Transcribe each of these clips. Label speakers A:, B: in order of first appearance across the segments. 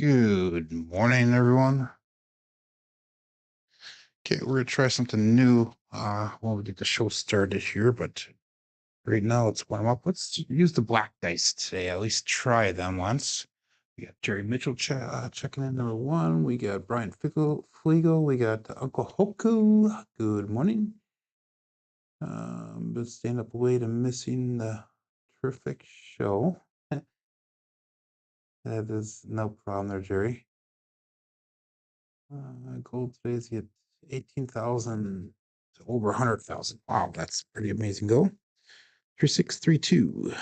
A: Good morning, everyone. Okay, we're gonna try something new when we get the show started here, but right now let's warm up. Let's use the black dice today. At least try them once. We got Jerry Mitchell checking in number one. We got Brian Flegel. We got Uncle Hoku. Good morning. But stand up late and missing the terrific show. That is no problem there, Jerry. Gold today's at 18,000 to over 100,000. Wow, that's pretty amazing goal. 3632.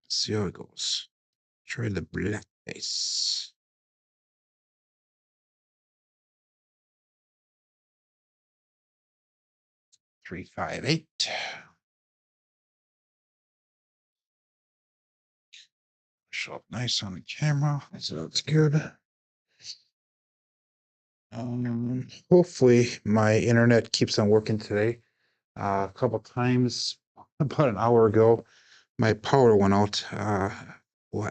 A: See how it goes. Try the black dice. 358. Show up nice on the camera. So that's good. Hopefully my internet keeps on working today. A couple times, about an hour ago, my power went out.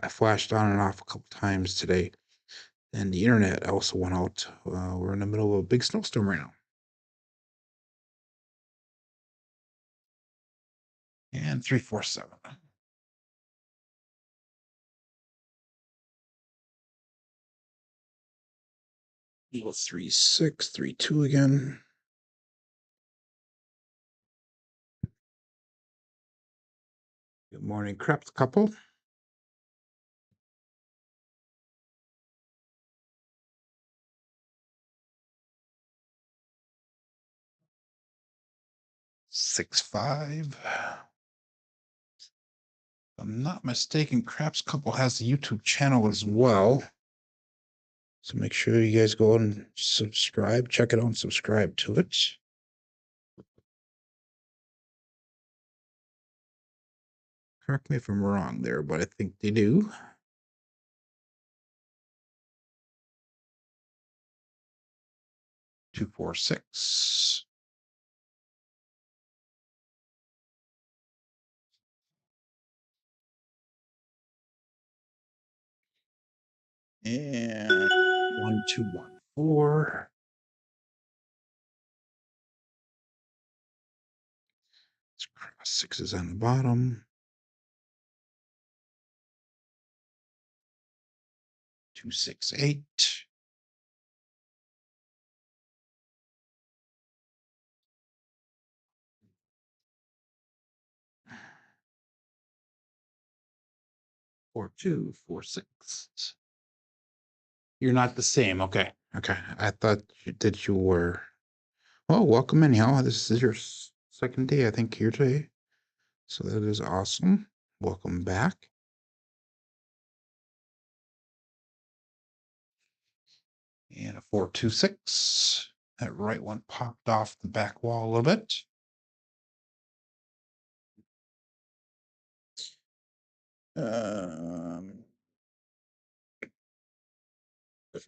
A: Flashed on and off a couple times today, and the internet also went out. We're in the middle of a big snowstorm right now. And 347. Eagle 3632 again. Good morning, Craps couple. Six five. If I'm not mistaken, Craps couple has a YouTube channel as well. So make sure you guys go and subscribe, check it out and subscribe to it. Correct me if I'm wrong there, but I think they do. Two, 4, 6. And 1, 2, 1, 4. Let's cross sixes on the bottom. 2, 6, 8. Four, 2, 4, 6. You're not the same. Okay. Okay. I thought that you were. Well, welcome anyhow. This is your second day, I think, here today. So that is awesome. Welcome back. And a 4, 2, 6. That right one popped off the back wall a little bit.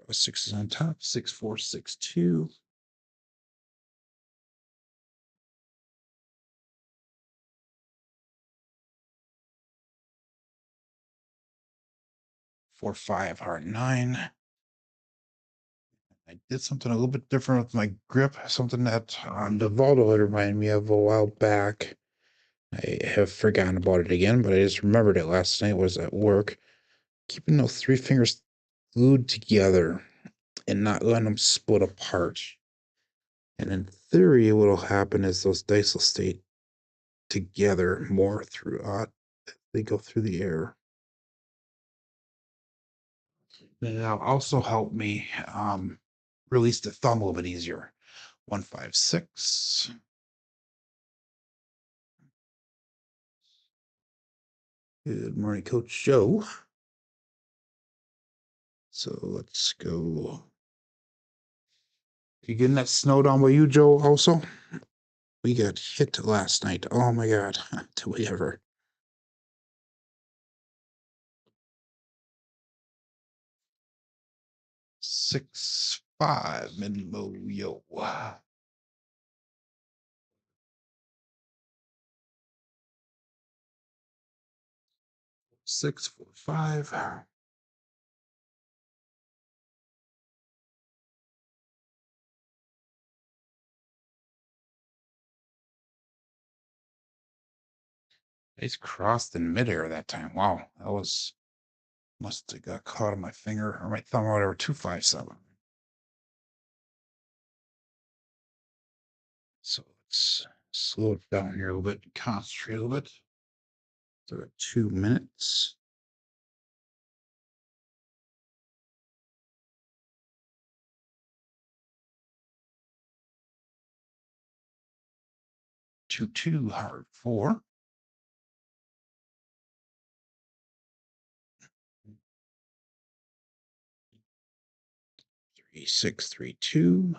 A: Six is on top. 6, 4, 6, 2. 4, 5, heart 9. I did something a little bit different with my grip, something that Devaldo had reminded me of a while back. I have forgotten about it again, but I just remembered it last night. Was at work, keeping those three fingers glued together and not letting them split apart. And in theory, what will happen is those dice will stay together more throughout. They go through the air. That'll also help me release the thumb a little bit easier. 1, 5, 6. Good morning, Coach Joe. So let's go. You getting that snow down by you, Joe, also? We got hit last night. Oh my God. Do we ever? Six, 5, mid-low, yo. 645. It's crossed in midair that time. Wow, that was must have got caught on my finger or my thumb or whatever. 257. So let's slow it down here a little bit, concentrate a little bit. So 2 minutes. Two hard 4. 3632.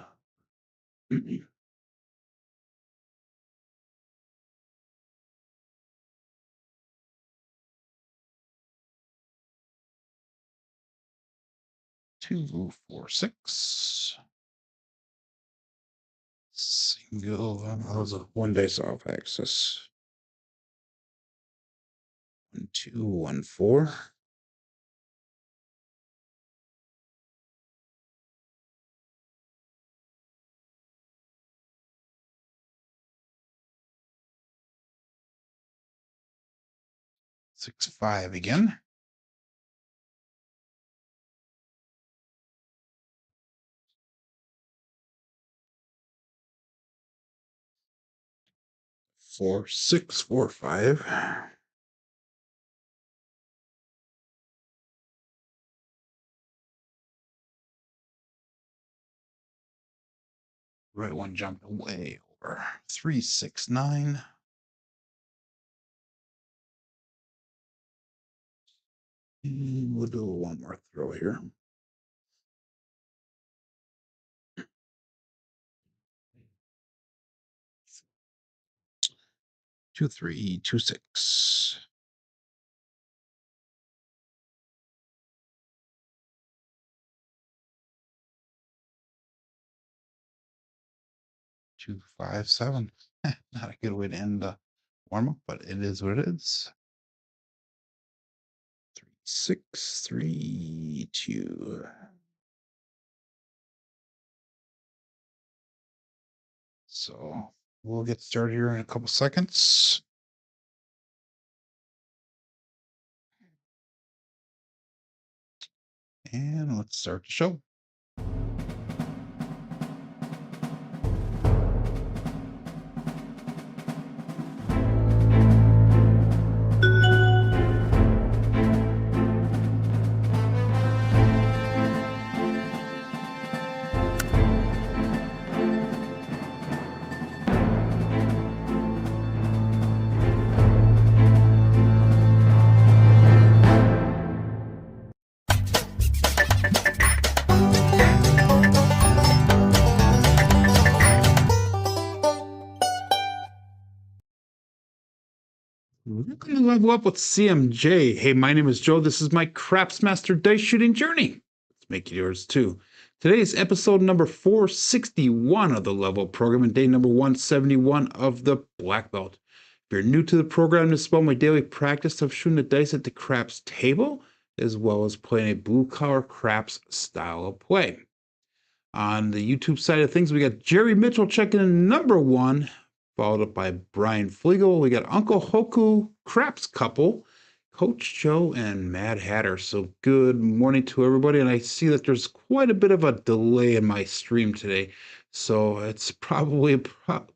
A: 246. Single. That was a 1 days off access. 1214. 65 again. 4645. 1 jumped way over. 369. And we'll do 1 more throw here. 2326. 257. Not a good way to end the warm up, but it is what it is. 3632. So we'll get started here in a couple seconds. And let's start the show. We're going to level up with CMJ. Hey, my name is Joe. This is my Craps Master Dice Shooting Journey. Let's make it yours too. Today is episode number 461 of the level program and day number 171 of the Black Belt. If you're new to the program, this is about my daily practice of shooting the dice at the craps table, as well as playing a blue-collar craps style of play. On the YouTube side of things, we got Jerry Mitchell checking in number 1, followed up by Brian Flegel. We got Uncle Hoku Craps couple, Coach Joe, and Mad Hatter. So good morning to everybody. And I see that there's quite a bit of a delay in my stream today. So it's probably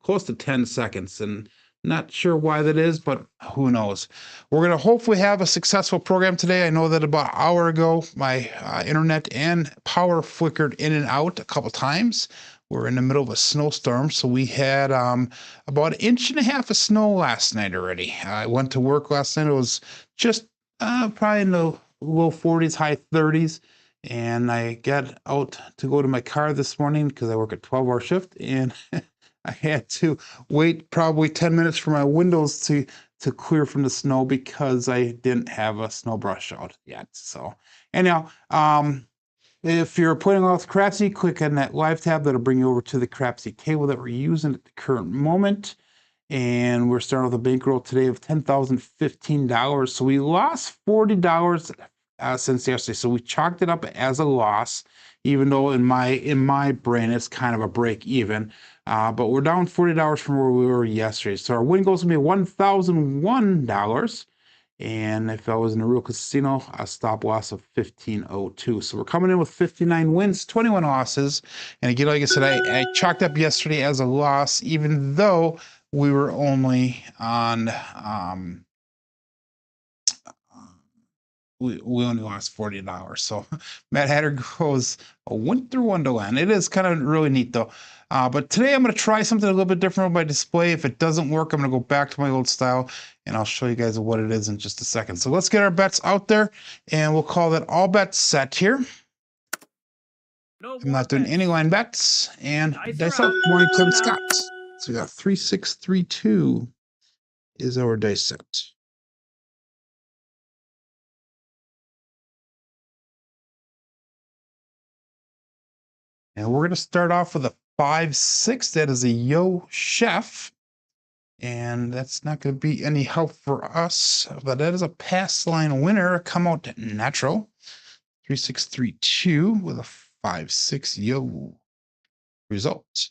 A: close to 10 seconds. And not sure why that is, but who knows. We're going to hopefully have a successful program today. I know that about an hour ago, my internet and power flickered in and out a couple times. We're in the middle of a snowstorm, so we had about 1.5 inches of snow last night already. I went to work last night. It was just probably in the low 40s, high 30s. And I got out to go to my car this morning because I work a 12-hour shift, and I had to wait probably 10 minutes for my windows to clear from the snow because I didn't have a snow brush out yet. So anyhow, if you're playing off Crapsee, click on that live tab. That'll bring you over to the Crapsee table that we're using at the current moment. And we're starting with a bankroll today of $10,015. So we lost $40 since yesterday. So we chalked it up as a loss, even though in my brain it's kind of a break even. But we're down $40 from where we were yesterday. So our win goal is gonna be $1,001. And if I was in a real casino, a stop loss of 1502. So we're coming in with 59 wins, 21 losses. And again, like I said, I chalked up yesterday as a loss, even though we were only on we only lost $40. So Mad Hatter goes a winter wonderland. It is kind of really neat though. But today I'm going to try something a little bit different with my display. If it doesn't work, I'm going to go back to my old style and I'll show you guys what it is in just a second. So let's get our bets out there and we'll call that all bets set here. I'm not doing any line bets and dice out. Morning, Kevin Scott. So we got 3632 is our dice set. And we're going to start off with a 5-6. That is a Yo Chef. And that's not going to be any help for us. But that is a pass line winner. Come out natural. 3632 with a 5-6 Yo. Result.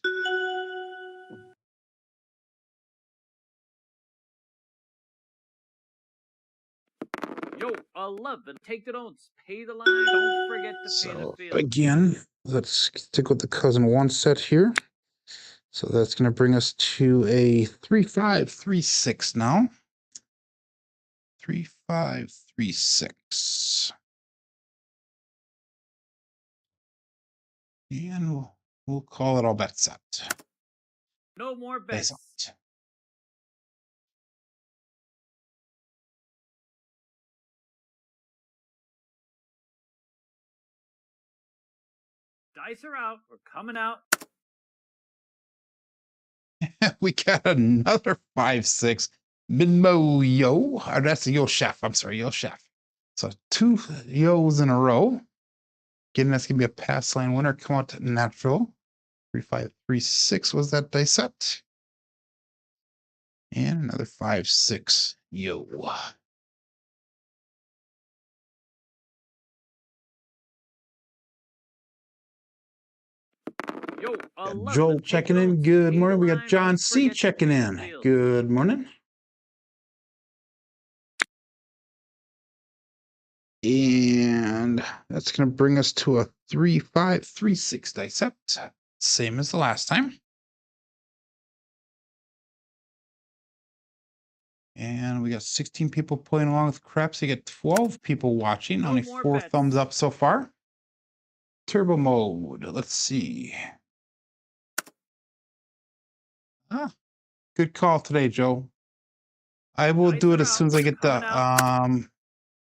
B: Yo, 11. Take the don'ts. Pay the line. Don't forget to pay the field.
A: Again, let's stick with the cousin one set here. So that's going to bring us to a 3536 now. 3536. And we'll call it all bets set.
B: No more bets. Dice are out. We're coming out.
A: We got another 5-6. Minmo Yo. That's a Yo Chef. I'm sorry, Yo Chef. So 2 Yo's in a row. Again, that's going to be a pass line winner. Come out natural. 3536 was that dice set. And another 5-6 Yo.
B: Yo,
A: Joel checking in. Good morning. We got John C checking in. Good morning. And that's going to bring us to a 3536 dice set. Same as the last time. And we got 16 people playing along with Crapsee. You got 12 people watching. Only 4 thumbs up so far. Turbo mode. Let's see. Good call today, Joe. I will do it as soon as I get the as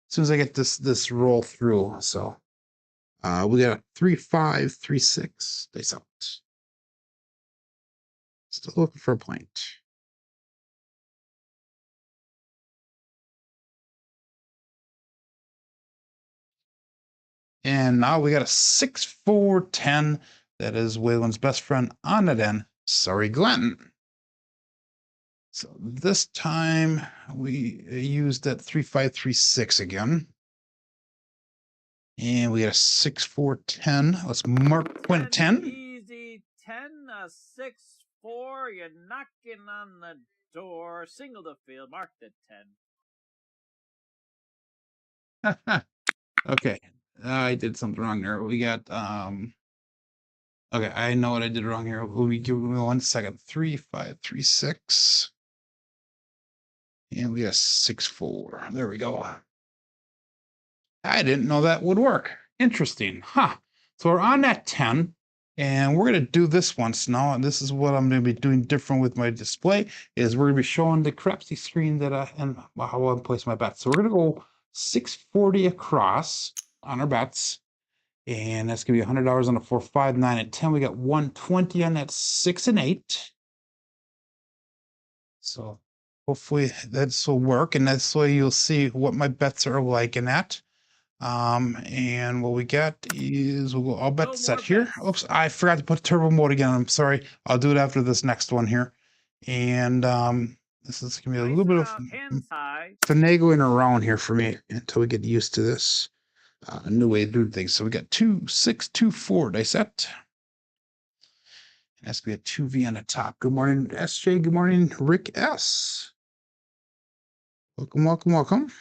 A: soon as I get this roll through. So we got a 3536 dice out. Still looking for a point. And now we got a 6-4-10. That is Waylon's best friend on it end. Sorry, Glenn. So this time we used that 3536 again. And we got a 6-4-10. Let's mark point 10.
B: Easy 10, 6-4. You're knocking on the door. Single the field. Mark the
A: 10. Okay. I did something wrong there. We got okay, I know what I did wrong here. Give me 1 second. 3536. And we got 6-4. There we go. I didn't know that would work. Interesting. Huh. So we're on that 10. And we're going to do this once now. And this is what I'm going to be doing different with my display. Is we're going to be showing the Crapsee screen that and how I place my bets. So we're going to go 640 across on our bets. And that's going to be $100 on the 4, 5, 9, and 10. We got 120 on that 6 and 8. So hopefully this will work. And that's why you'll see what my bets are like in that. And what we got is we'll go all bet set here. Oops, I forgot to put turbo mode again. I'm sorry. I'll do it after this next one here. And this is gonna be a
B: Dice
A: little bit
B: are
A: of
B: out, hands high.
A: finagling around here for me until we get used to this new way of doing things. So we got 2, 6, 2, 4 dice set. It has to be a 2V on the top. Good morning, SJ. Good morning, Rick S. Welcome, welcome, welcome.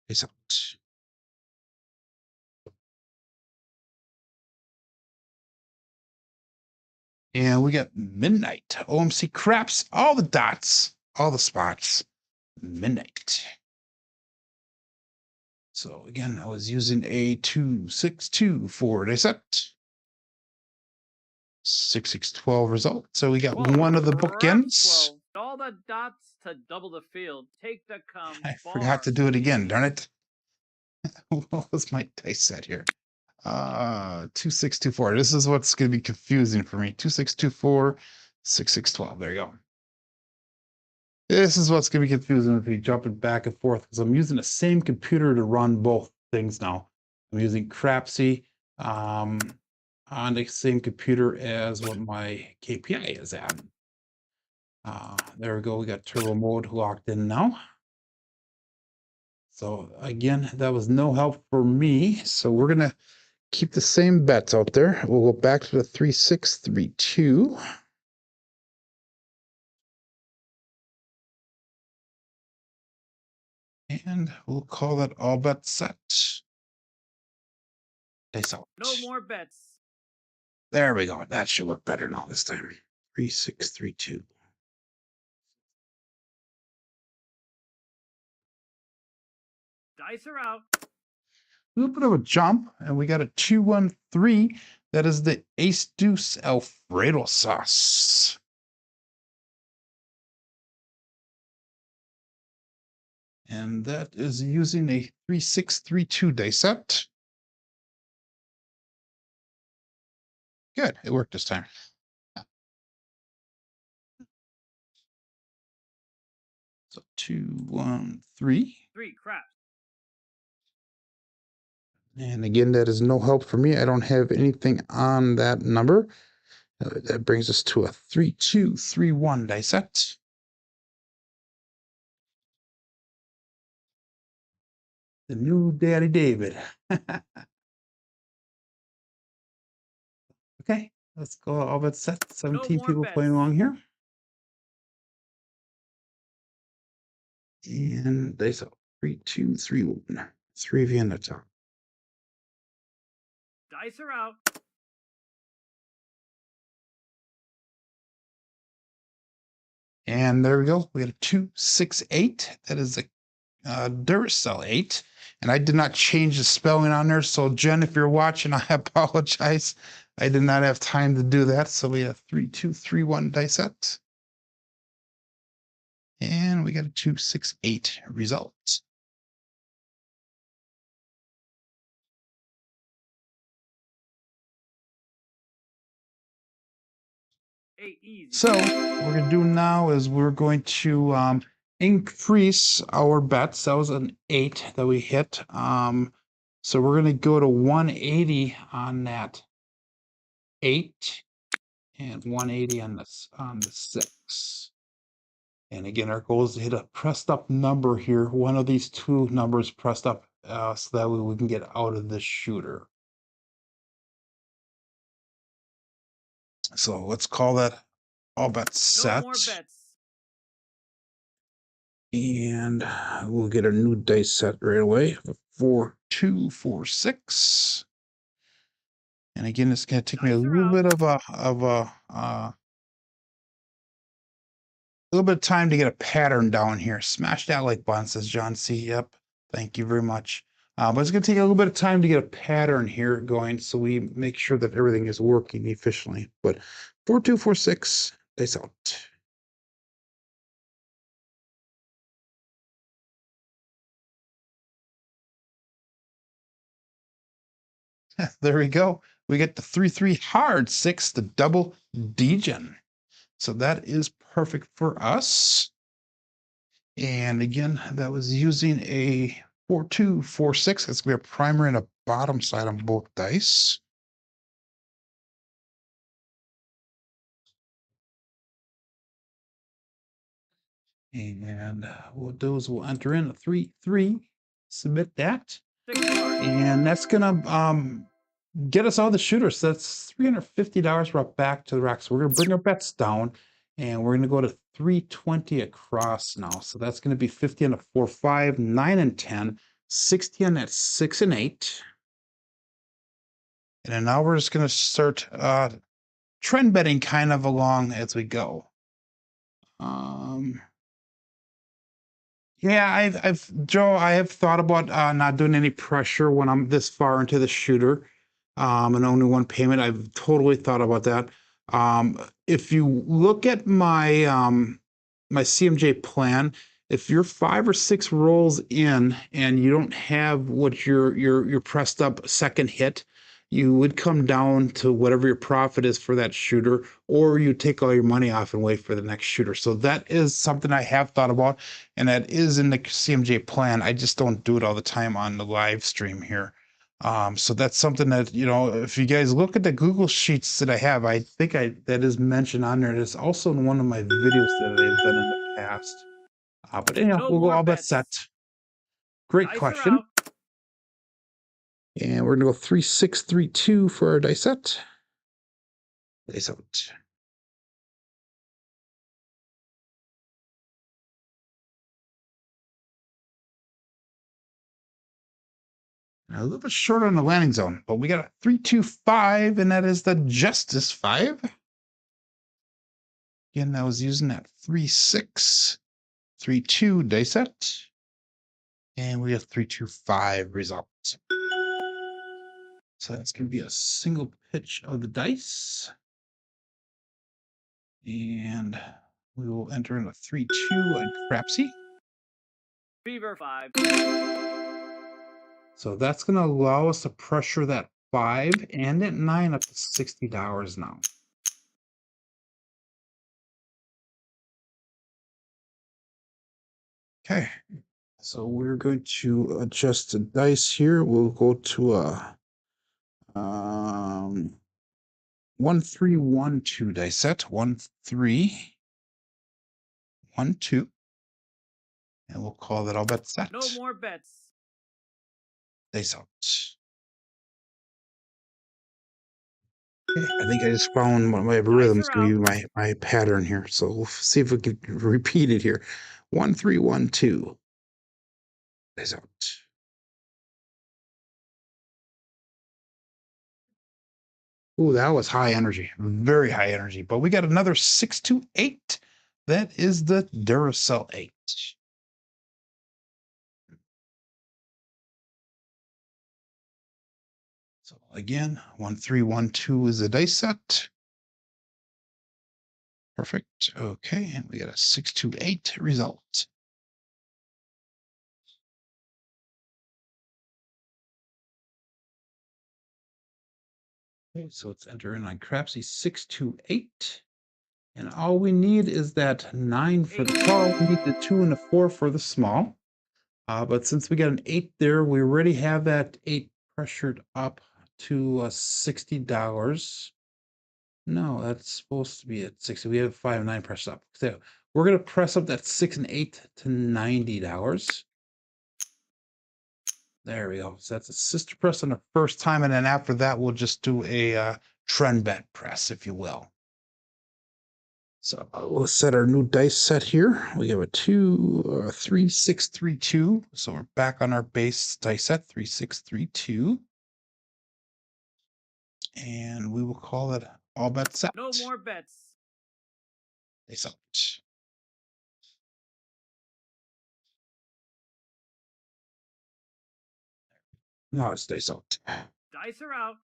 A: Dice out. And we got midnight. OMC craps, all the dots, all the spots. Midnight. So again, I was using a 2, 6, 2, 4 dice set. 6, 6, 12 result. So we got
B: 12,
A: one of the
B: craps
A: bookends.
B: 12. All the dots to double the field. Take the
A: I forgot to do it again, darn it. What was my dice set here? 2, 6, 2, 4. This is what's going to be confusing for me. 2, 6, 2, 4, 6, 6, 12. There you go. This is what's going to be confusing with me jumping back and forth because I'm using the same computer to run both things now. I'm using Crapsee on the same computer as what my KPI is at. There we go. We got turbo mode locked in now. So again, that was no help for me. So we're going to keep the same bets out there. We'll go back to the 3, 6, 3, 2. And we'll call that all bets set. Dice out.
B: No more bets.
A: There we go. That should look better now this time. 3, 6, 3, 2.
B: Dice are out.
A: A little bit of a jump, and we got a 2, 1, 3. That is the Ace Deuce Alfredo sauce. And that is using a 3, 6, 3, 2 dice set. Good, it worked this time. So 2, 1, 3.
B: 3 craps.
A: And again, that is no help for me. I don't have anything on that number. That brings us to a 3, 2, 3, 1 dice set. The new Daddy David. Okay, let's go all but set. 17
B: more
A: people
B: bets.
A: playing along here. And they saw 3, 2, 3, 1. 3 V on the top.
B: Dice are out.
A: And there we go. We got a 2, 6, 8. That is a Duracell 8. And I did not change the spelling on there. So Jen, if you're watching, I apologize. I did not have time to do that. So we have 3, 2, 3, 1 dice set. And we got a 2, 6, 8 result.
B: Easy.
A: So what we're going to do now is we're going to increase our bets. That was an 8 that we hit. So we're going to go to 180 on that 8 and 180 on the 6. And again, our goal is to hit a pressed up number here. One of these two numbers pressed up so that way we can get out of this shooter. So let's call that all bets set.
B: No more bets.
A: And we'll get a new dice set right away. 4, 2, 4, 6. And again, it's going to take me a little bit of a little bit of time to get a pattern down here. Smash that like button, says John C. Yep. Thank you very much. But it's going to take a little bit of time to get a pattern here going so we make sure that everything is working efficiently. But 4, 2, 4, 6, dice out. There we go. We get the 3, 3 hard 6, the double degen. So that is perfect for us. And again, that was using a 4, 2, 4, 6. That's going to be a primer and a bottom side on both dice. And what we'll do is we'll enter in a 3-3, submit that,
B: 6 cards.
A: and that's gonna get us all the shooters. So that's $350 brought back to the rack. So we're gonna bring our bets down, and we're gonna go to 320 across now. So that's gonna be 50 on a 4-5, 9 and 10, 60 on that 6 and 8. And then now we're just gonna start trend betting kind of along as we go. Yeah, Joe, I have thought about not doing any pressure when I'm this far into the shooter, and only one payment. I've totally thought about that. If you look at my CMJ plan, if you're 5 or 6 rolls in and you don't have what your pressed up second hit, you would come down to whatever your profit is for that shooter, or you take all your money off and wait for the next shooter. So that is something I have thought about, and that is in the CMJ plan. I just don't do it all the time on the live stream here. So that's something that, if you guys look at the Google Sheets that I have, I think that is mentioned on there. It's also in one of my videos that I've done in the past. But anyhow,
B: No
A: we'll go
B: more
A: all bet
B: bets.
A: set. Great
B: Dice are
A: question.
B: out.
A: And we're gonna go 3-6-3-2 for our dice set. Dice out. A little bit short on the landing zone, but we got a 3-2-5, and that is the Justice 5. Again, I was using that 3-6-3-2 dice set. And we have 3-2-5 result. So that's going to be a single pitch of the dice. And we will enter in a 3-2 on Crapsee.
B: Fever 5.
A: So that's going to allow us to pressure that 5 and that 9 up to $60 now. Okay, so we're going to adjust the dice here. We'll go to a 1-3-1-2 dice set. 1-3-1-2. And we'll call that all bet set.
B: No more bets.
A: Dice out. Okay, I think I just found my rhythm is going to be my pattern here. So we'll see if we can repeat it here. 1-3-1-2. Dice out. Ooh, that was high energy, very high energy. But we got another 6-2-8. That is the Duracell 8. So again, 1-3-1-2 is the dice set. Perfect. Okay, and we got a 6-2-8 result. Okay, so let's enter in on Crapsee 6-2-8. And all we need is that 9 for the tall. We need the 2 and the 4 for the small. But since we got an 8 there, we already have that 8 pressured up to $60. No, that's supposed to be at 60. We have 5 and 9 pressed up. So we're going to press up that 6 and 8 to $90. There we go. So that's a sister press on the first time. And then after that, we'll just do a trend bet press, if you will. So we'll set our new dice set here. We have a 3-6-3-2. So we're back on our base dice set, 3-6-3-2. And we will call it all bet set.
B: No more bets.
A: Dice out. No, it's dice out.
B: Dice are out.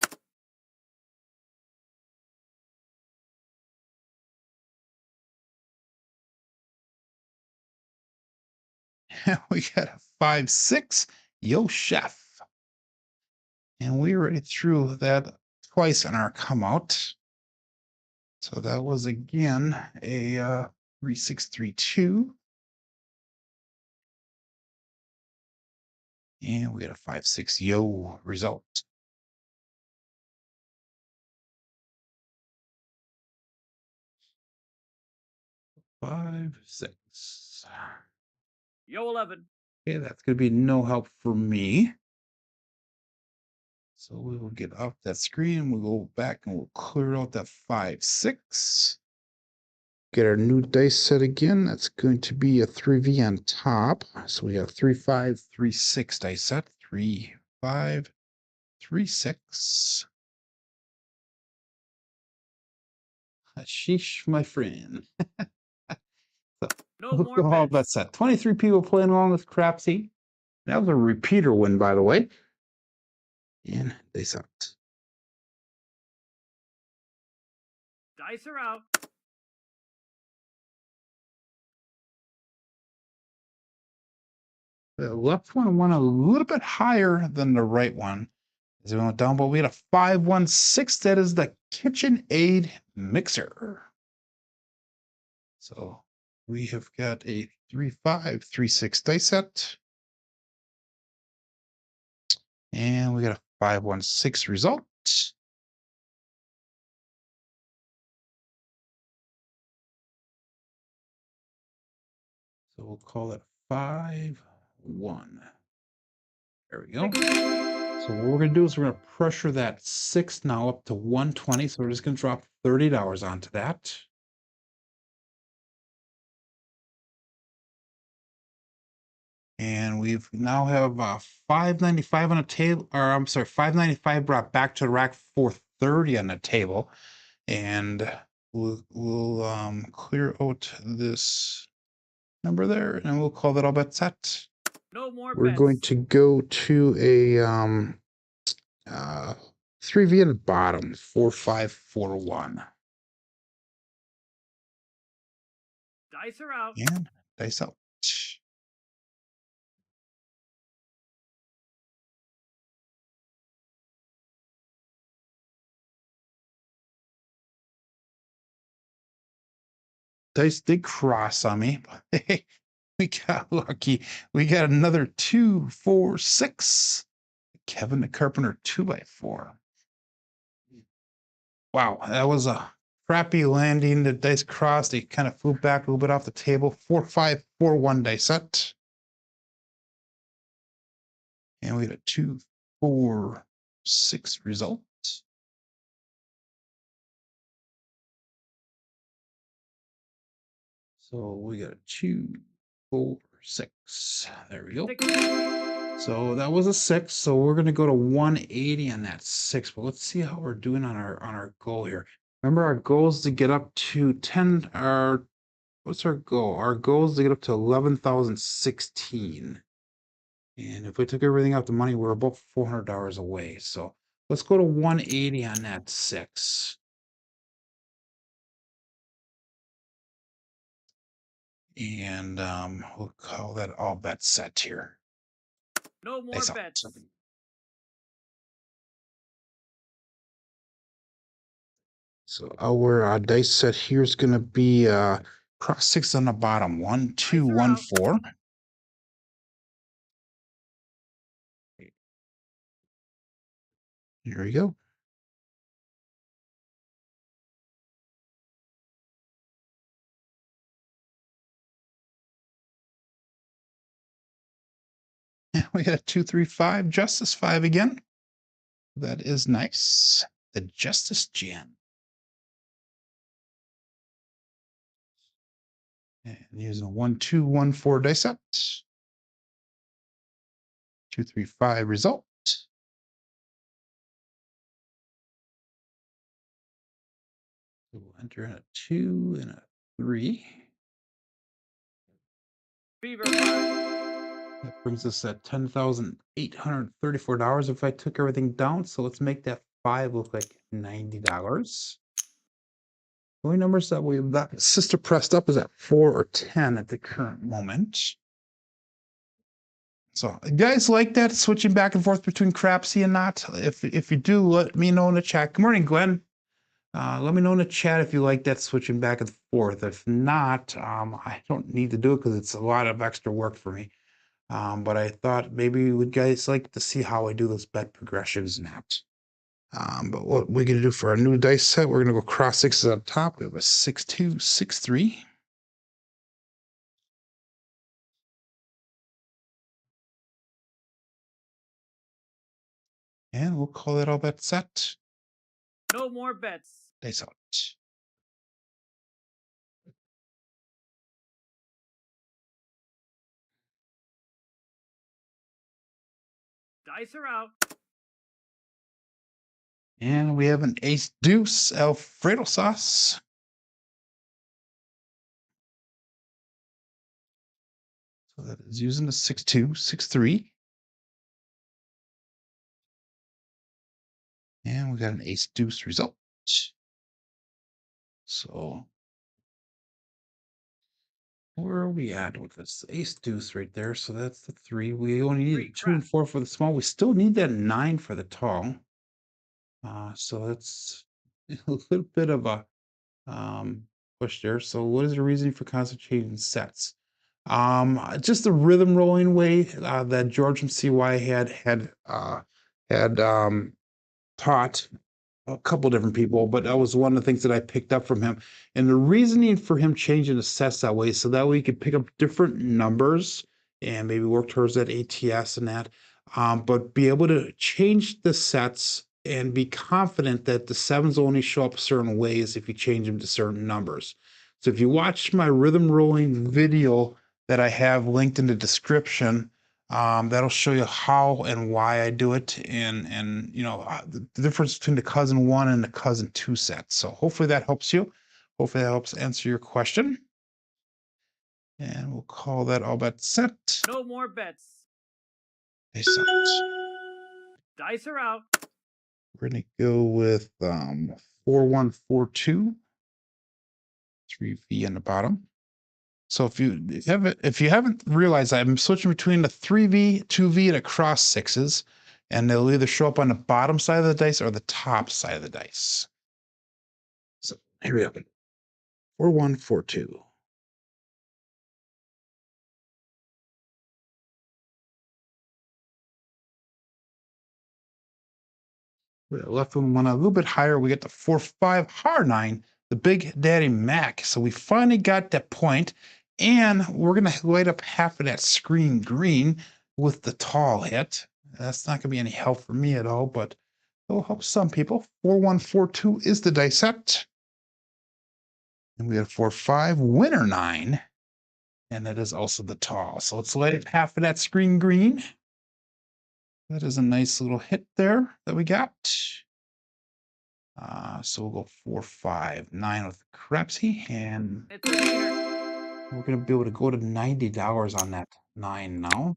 A: We got a 5-6. Yo, chef. And we already threw that twice on our come out. So that was again a 3-6-3-2. And we got a 5-6 yo result. Five, six.
B: Yo 11.
A: Okay, that's going to be no help for me. So we will get off that screen. We'll go back and we'll clear out that 5, 6. Get our new dice set again. That's going to be a 3V on top. So we have 3, 5, 3, 6 dice set. 3, 5, 3, 6. Sheesh, my friend. So,
B: No more
A: all
B: bets.
A: that's set. 23 people playing along with Crapsee. That was a repeater win, by the way. And they sucked.
B: Dice are out.
A: The left one went a little bit higher than the right one as we went down, but we had a 516. That is the KitchenAid mixer. So we have got a 3, 5, 3, 6 dice set. And we got a 516 result. So we'll call it 5, 1. There we go. So what we're going to do is we're going to pressure that 6 now up to 120. So we're just going to drop $30 onto that. And we've now have 595 on a table, or I'm sorry, 595 brought back to the rack, 430 on the table. And we'll clear out this number there, and we'll call that all bets set.
B: No more
A: We're
B: bets.
A: going to go to a 3V at the bottom, 4541.
B: Dice are out.
A: And dice out. Dice did cross on me, but hey, we got lucky. We got another 2, 4, 6. Kevin the Carpenter 2x4. Wow, that was a crappy landing. The dice crossed. They kind of flew back a little bit off the table. 4, 5, 4, 1 dice set. And we had a 2, 4, 6 result. So we got a 2, 4, 6. There we go. So that was a 6. So we're gonna go to 180 on that 6. But let's see how we're doing on our goal here. Remember, our goal is to get up to 10. What's our goal? Our goal is to get up to 11,016. And if we took everything out the money, we're about $400 away. So let's go to 180 on that 6. And we'll call that all bets set here.
B: No more bets.
A: So our dice set here is going to be cross 6 on the bottom. 1, 2, 1, 4. Here we go. We got a 2, 3, 5, Justice 5 again. That is nice. The Justice Gen. And using a 1, 2, 1, 4 dice set. 2, 3, 5 result. We'll enter in a 2 and a 3.
B: Fever.
A: That brings us at $10,834 if I took everything down. So let's make that 5 look like $90. The only numbers that we that sister pressed up is at 4 or 10 at the current moment. So you guys like that, switching back and forth between Crapsee and not? If you do, let me know in the chat. Good morning, Glenn. Let me know in the chat if you like that, switching back and forth. If not, I don't need to do it because it's a lot of extra work for me. But I thought maybe you would guys like to see how I do those bet progressions and that. But what we're going to do for our new dice set, we're going to go cross 6s on top. We have a 6, 2, 6, 3. And we'll call that all bet set.
B: No more bets.
A: Dice out.
B: Dice are out.
A: And we have an ace deuce Alfredo sauce. So that is using a 6-2, 6-3. And we got an ace deuce result. So where are we at with this? Ace deuce right there. So that's the 3. We only need 2 and 4 for the small. We still need that 9 for the tall. So that's a little bit of a push there. So what is the reason for concentrating sets? Just the rhythm rolling way that George MCY had taught a couple different people, but that was one of the things that I picked up from him. And the reasoning for him changing the sets that way, so that way he could pick up different numbers and maybe work towards that ATS and that, but be able to change the sets and be confident that the sevens only show up certain ways if you change them to certain numbers. So if you watch my rhythm rolling video that I have linked in the description, that'll show you how and why I do it, and you know the difference between the cousin 1 and the cousin 2 sets. So hopefully that helps you. Hopefully that helps answer your question. And we'll call that all bet set.
B: No more bets.
A: Dice out.
B: Dice are out.
A: We're gonna go with 4142, 3V in the bottom. So if you haven't realized, I'm switching between the 3V, 2V, and a cross sixes, and they'll either show up on the bottom side of the dice or the top side of the dice. So here we go. 4142. We left one a little bit higher. We get the 4-5 harrah, the Big Daddy Mac. So we finally got that point, and we're gonna light up half of that screen green with the tall hit. That's not gonna be any help for me at all, but it'll help some people. 4142 is the dice set. And we have 4-5 winner 9. And that is also the tall. So let's light up half of that screen green. That is a nice little hit there that we got. So we'll go 4-5-9 with Crapsee, and we're gonna be able to go to $90 on that 9 now.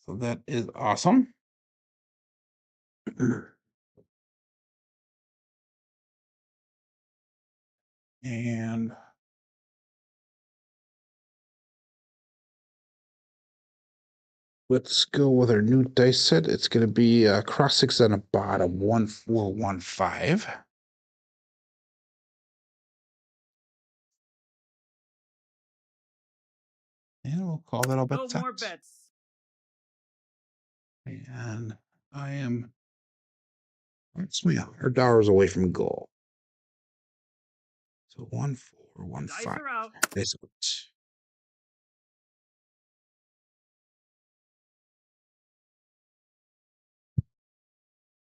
A: So that is awesome. And let's go with our new dice set. It's gonna be cross 6 on the bottom, 1-4-1-5. And we'll call that all bet set.
B: No more bets.
A: And I am $100 away from goal. So 1-4-1-5.
B: Dice are out.
A: Dice out.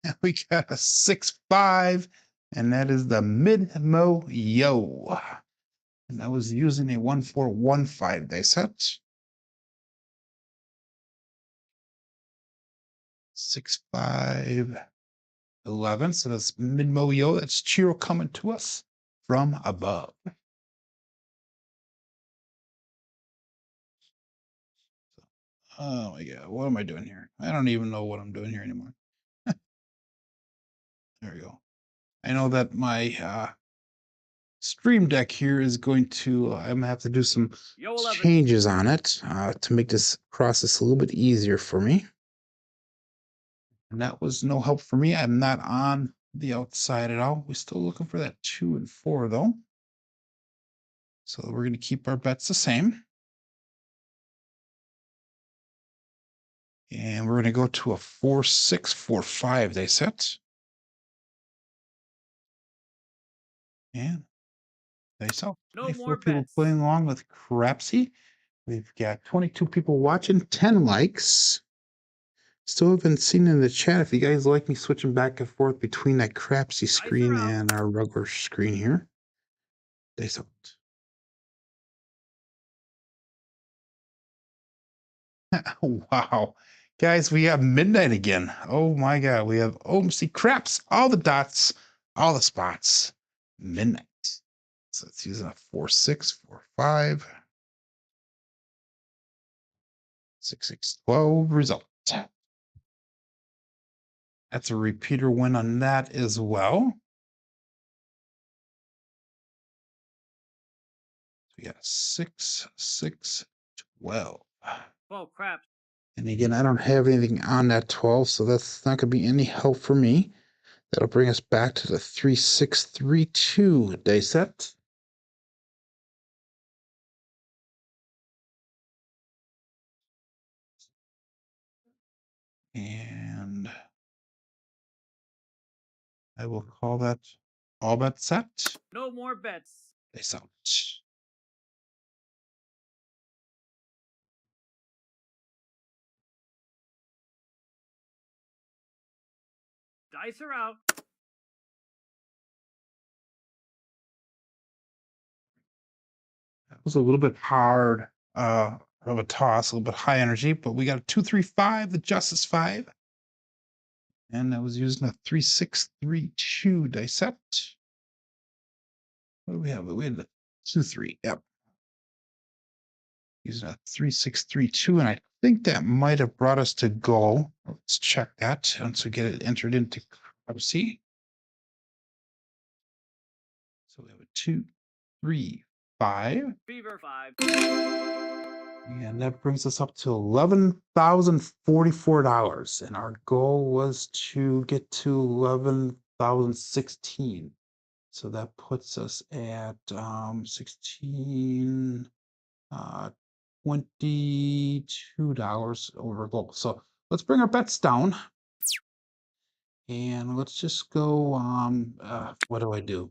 A: And we got a 6-5, and that is the mid-mo yo. And I was using a 1-4-1-5 dice set. 6-5-11. So that's mid-mo yo. That's Chiro coming to us from above. Oh my god, what am I doing here? I don't even know what I'm doing here anymore. There we go. I know that my Stream Deck here is going to, I'm gonna have to do some changes on it to make this process a little bit easier for me. And that was no help for me. I'm not on the outside at all. We're still looking for that 2 and 4 though. So we're gonna keep our bets the same. And we're gonna go to a 4-6-4-5 they set. And they sell.
B: No
A: people
B: more bets.
A: playing along with Crapsee. We've got 22 people watching, 10 likes. Still haven't seen in the chat if you guys like me switching back and forth between that Crapsee screen and our regular screen here. Dice out. Wow. Guys, we have midnight again. Oh my god, we have OMC craps, all the dots, all the spots. Midnight. So it's using a 4-6, 4-5. 6-6-12 result. That's a repeater win on that as well. We got 6-6-12.
B: Well, crap.
A: And again, I don't have anything on that 12, so that's not going to be any help for me. That'll bring us back to the 3-6-3-2 dice set. And I will call that all bet set.
B: No more bets.
A: Dice out.
B: Dice are out.
A: That was a little bit hard of a toss, a little bit high energy, but we got a 2-3-5, the Justice 5. And I was using a 3-6-3-2 dice set. What do we have? We had the 2-3. Yep. Using a 3-6-3-2, and I think that might have brought us to goal. Let's check that once we get it entered into Crapsee. So we have a 2-3-5.
B: Fever 5.
A: And that brings us up to $11,044. And our goal was to get to 11,016. So that puts us at 16, $22 over goal. So let's bring our bets down. And let's just go, what do I do?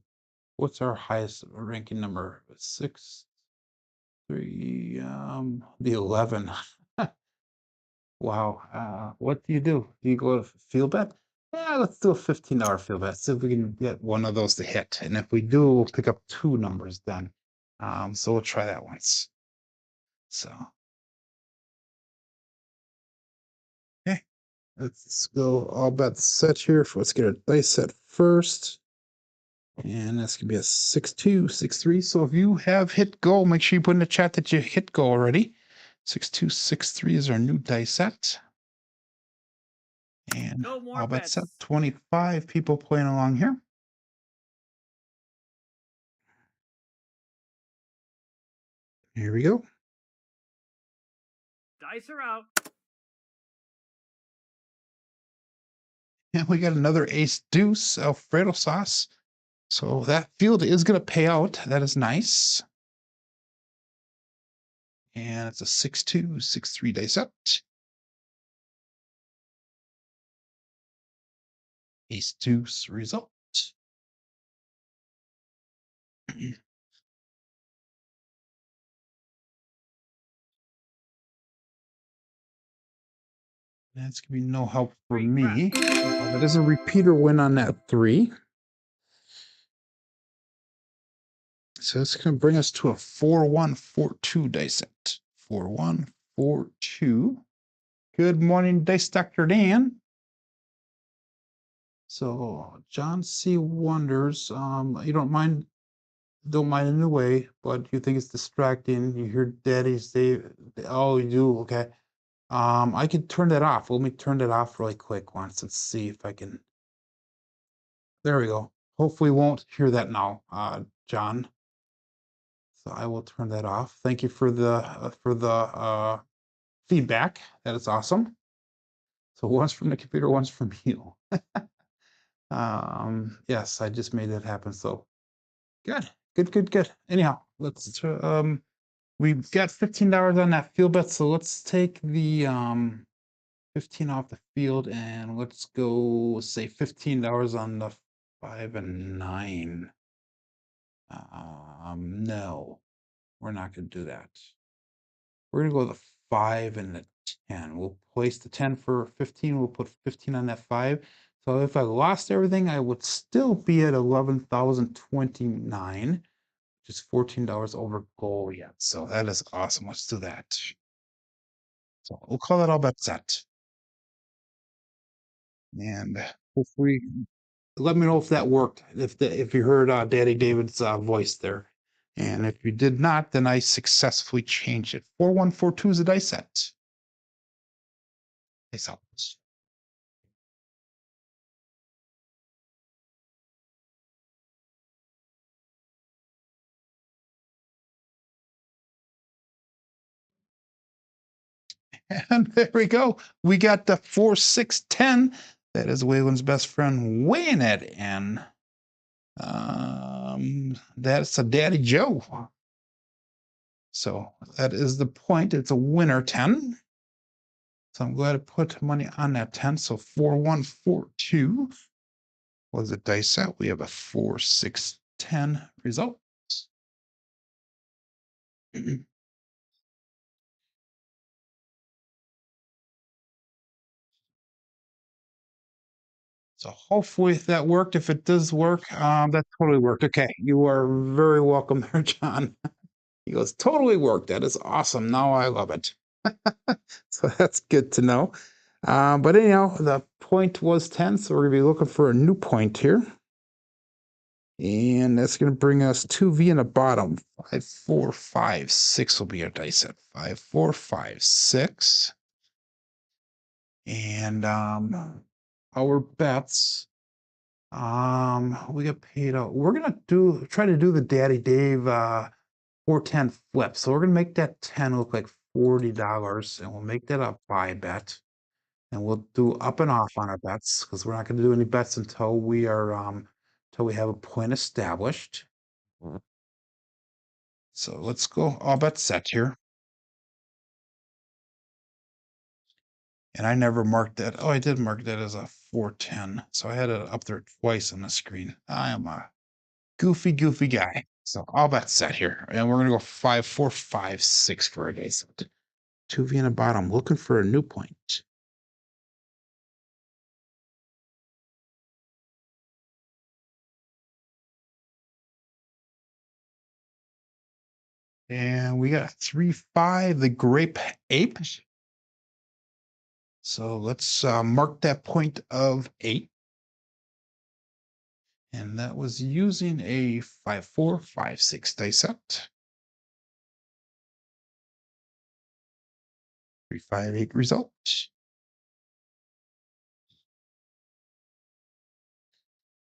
A: What's our highest ranking number? 6, 3, the 11. Wow. What do? Do you go to field bet? Yeah, let's do a $15 field bet. See if we can get one of those to hit. And if we do, we'll pick up 2 numbers then. So we'll try that once. So, okay. Let's go all bets set here. Let's get a dice set first. And that's going to be a 6-2, 6-3. So if you have hit goal, make sure you put in the chat that you hit goal already. 6-2, 6-3 is our new dice set. And
B: No more
A: all bets set.
B: bets.
A: 25 people playing along here. Here we go.
B: Dice are out.
A: And we got another ace deuce Alfredo sauce. So that field is going to pay out. That is nice. And it's a 6-2, 6-3 dice set. Ace deuce result. That's going to be no help for me. That is a repeater win on that 3. So it's going to bring us to a 4-1-4-2 dice set. 4-1-4-2. Good morning, Dice Dr. Dan. So John C. wonders, you don't mind in a way, but you think it's distracting. You hear daddy say, oh, you do, okay. I can turn that off. Let me turn that off really quick once. Let's see if I can. There we go. Hopefully we won't hear that now, John. So I will turn that off. Thank you for the feedback. That is awesome. So one's from the computer, one's from you. Yes, I just made that happen. So good. Anyhow, let's we've got $15 on that field bet, so let's take the 15 off the field and let's go say $15 on the 5 and 9. No, we're not gonna do that. We're gonna go to the 5 and a 10. We'll place the 10 for 15. We'll put 15 on that 5. So if I lost everything, I would still be at 11,029, which is $14 over goal yet. So that is awesome. Let's do that. So we'll call that all bets set. And hopefully, let me know if that worked. If you heard Daddy David's voice there, and if you did not, then I successfully changed it. 4142 is a dice set. Dice out. And there we go. We got the 4610. That is Waylon's best friend weighing it in. That's a Daddy Joe. So that is the point. It's a winner 10. So I'm glad to put money on that 10. So 4142 was a dice set. We have a 4610 result. So hopefully that worked. If it does work, that totally worked. Okay, you are very welcome there, John. He goes, totally worked. That is awesome. Now I love it. So that's good to know. But anyhow, the point was 10, so we're going to be looking for a new point here. And that's going to bring us 2V in the bottom. 5, 4, 5, 6 will be our dice set. 5, 4, 5, 6. And our bets. We get paid out. We're gonna try to do the Daddy Dave 410 flip. So we're gonna make that 10 look like $40, and we'll make that a buy bet. And we'll do up and off on our bets because we're not gonna do any bets until we are until we have a point established. So let's go all bets set here. And I never marked that. Oh, I did mark that as a 410. So I had it up there twice on the screen. I am a goofy guy. So all bets set here. And we're gonna go 5, 4, 5, 6 for a day. 2V in the bottom, looking for a new point. And we got 3, 5, the grape ape. So let's mark that point of 8. And that was using a 5, 4, 5, 6 dice set. 3, 5, 8 result.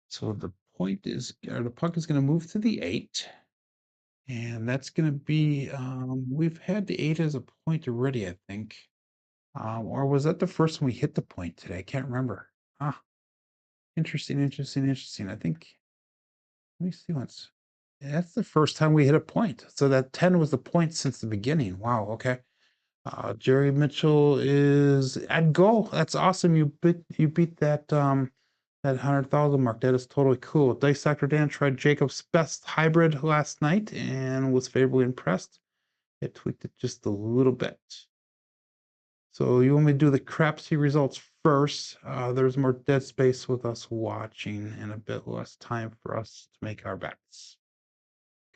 A: So the point is, or the puck is going to move to the 8. And that's going to be, we've had the 8 as a point already, I think. Or was that the first one we hit the point today? I can't remember. Ah, interesting. I think, let me see once. That's the first time we hit a point. So that 10 was the point since the beginning. Wow, okay. Jerry Mitchell is at goal. That's awesome. You beat that that 100,000 mark. That is totally cool. Dice Dr. Dan tried Jacob's best hybrid last night and was favorably impressed. It tweaked it just a little bit. So you want me to do the Crapsee results first. There's more dead space with us watching and a bit less time for us to make our bets.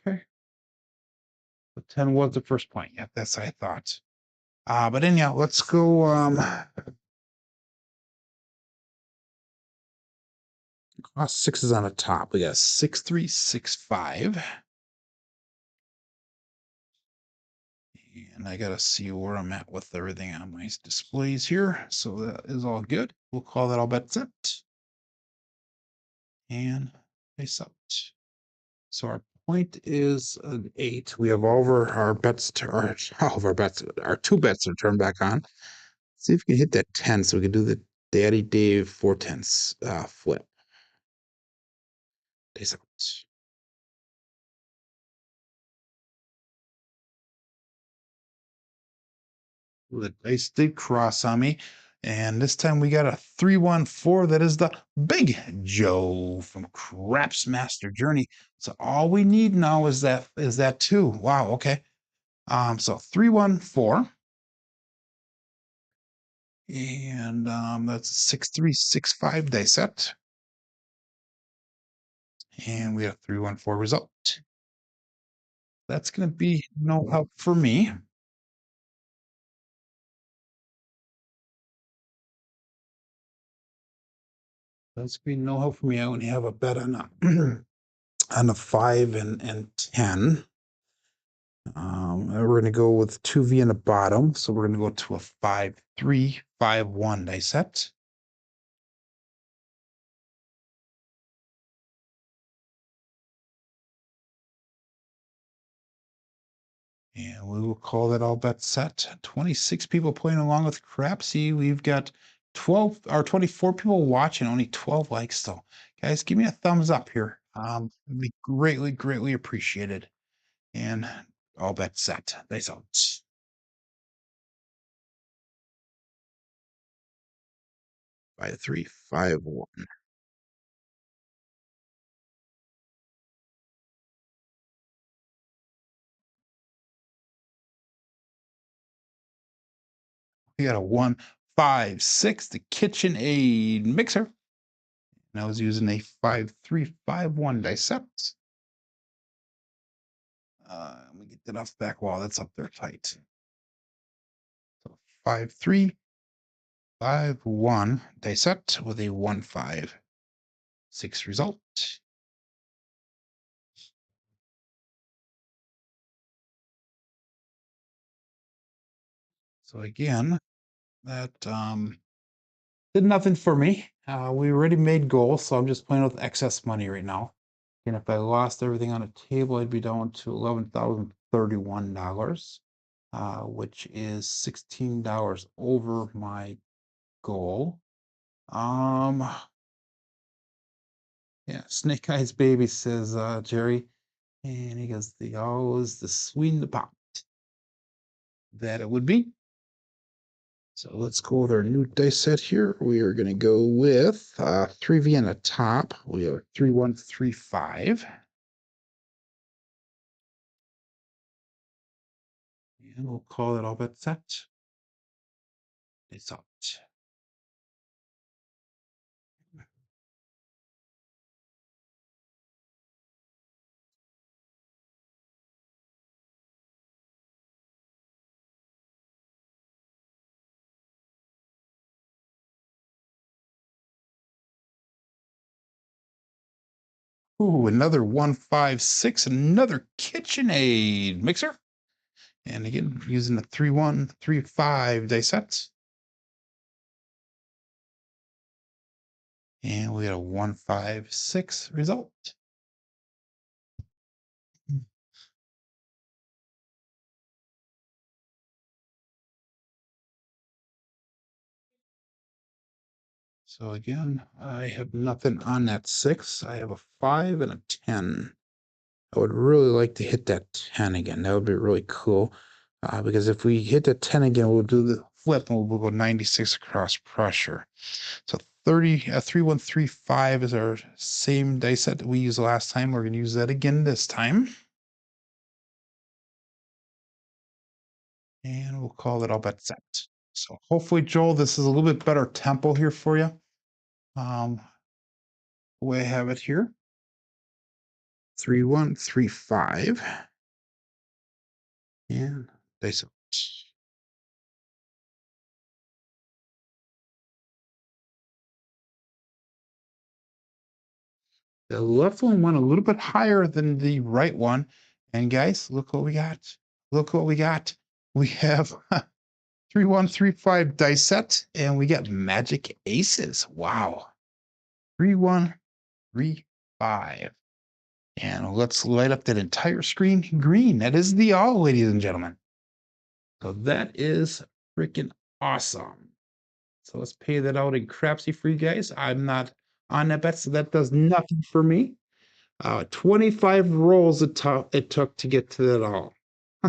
A: Okay. So 10 was the first point. Yeah, that's what I thought. But anyhow, let's go. Cost 6 is on the top. We got 6, 3, 6, 5. And I gotta see where I'm at with everything on my displays here. So that is all good. We'll call that all bets set. And face out. So our point is an 8. We have all of our bets all of our bets, our 2 bets are turned back on. See if we can hit that 10 so we can do the Daddy Dave 410s flip. Face out. The dice did cross on me. And this time we got a 314. That is the Big Joe from Craps Master Journey. So all we need now is that 2. Wow, okay. So 314. And that's a 6365 dice set. And we have 314 result. That's going to be no help for me. That's going to be no help for me. I only have a bet on a, on a 5 and 10. We're going to go with 2V in the bottom. So we're going to go to a 5-3-5-1 dice set. And we will call that all bets set. 26 people playing along with Crapsee. We've got 12 or 24 people watching, only 12 likes though. Guys, give me a thumbs up here. It'd be greatly, greatly appreciated. And all bets set. Dice out. By 3-5-1. We got a 1-5-6, the KitchenAid mixer. And I was using a 5-3-5-1 dice set. Let me get that off the back wall. That's up there tight. So 5-3-5-1 dice set with a 1-5-6 result. So again, that did nothing for me. We already made goals, so I'm just playing with excess money right now. And if I lost everything on a table, I'd be down to $11,031, which is $16 over my goal. Yeah, Snake Eyes Baby says, Jerry, and he goes, the always the sweet in the pot. That it would be. So let's go with our new dice set here. We are going to go with 3V on the top. We have 3-1-3-5. And we'll call it all bet set. It's out. Ooh, another 1-5-6, another KitchenAid mixer. And again, using the 3-1-3-5 dice sets. And we got a 1-5-6 result. So again, I have nothing on that 6. I have a 5 and a 10. I would really like to hit that 10 again. That would be really cool. Because if we hit the 10 again, we'll do the flip and we'll go 96 across pressure. So 3-1-3-5 is our same dice set that we used last time. We're going to use that again this time. And we'll call it all bet set. So hopefully, Joel, this is a little bit better tempo here for you. The way I have it here. 3-1-3-5. And dice out. The left one went a little bit higher than the right one. And guys, look what we got. Look what we got. We have 3-1-3-5 dice set, and we got magic aces. Wow. 3-1-3-5. And let's light up that entire screen green. That is the all, ladies and gentlemen. So that is freaking awesome. So let's pay that out in Crapsee for you guys. I'm not on that bet, so that does nothing for me. 25 rolls it took to get to that all.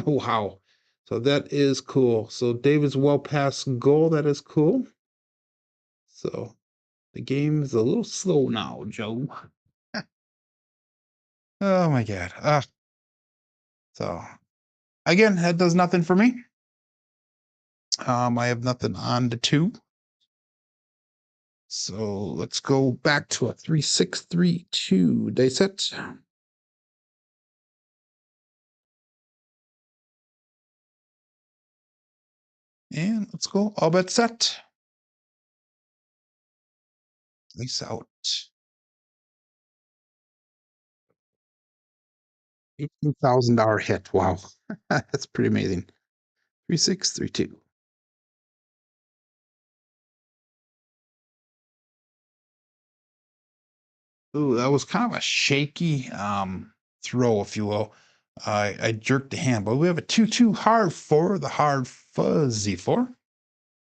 A: Wow. So that is cool. So David's well past goal. That is cool. So the game is a little slow now, Joe. Oh my God. So again, that does nothing for me. I have nothing on the 2. So let's go back to a 3-6-3-2 dice set. And let's go all bet set. Nice out. $18,000 hit. Wow. That's pretty amazing. 3-6-3-2. Ooh, that was kind of a shaky throw, if you will. I jerked the hand, but we have a 2-2 hard four, the hard fuzzy four.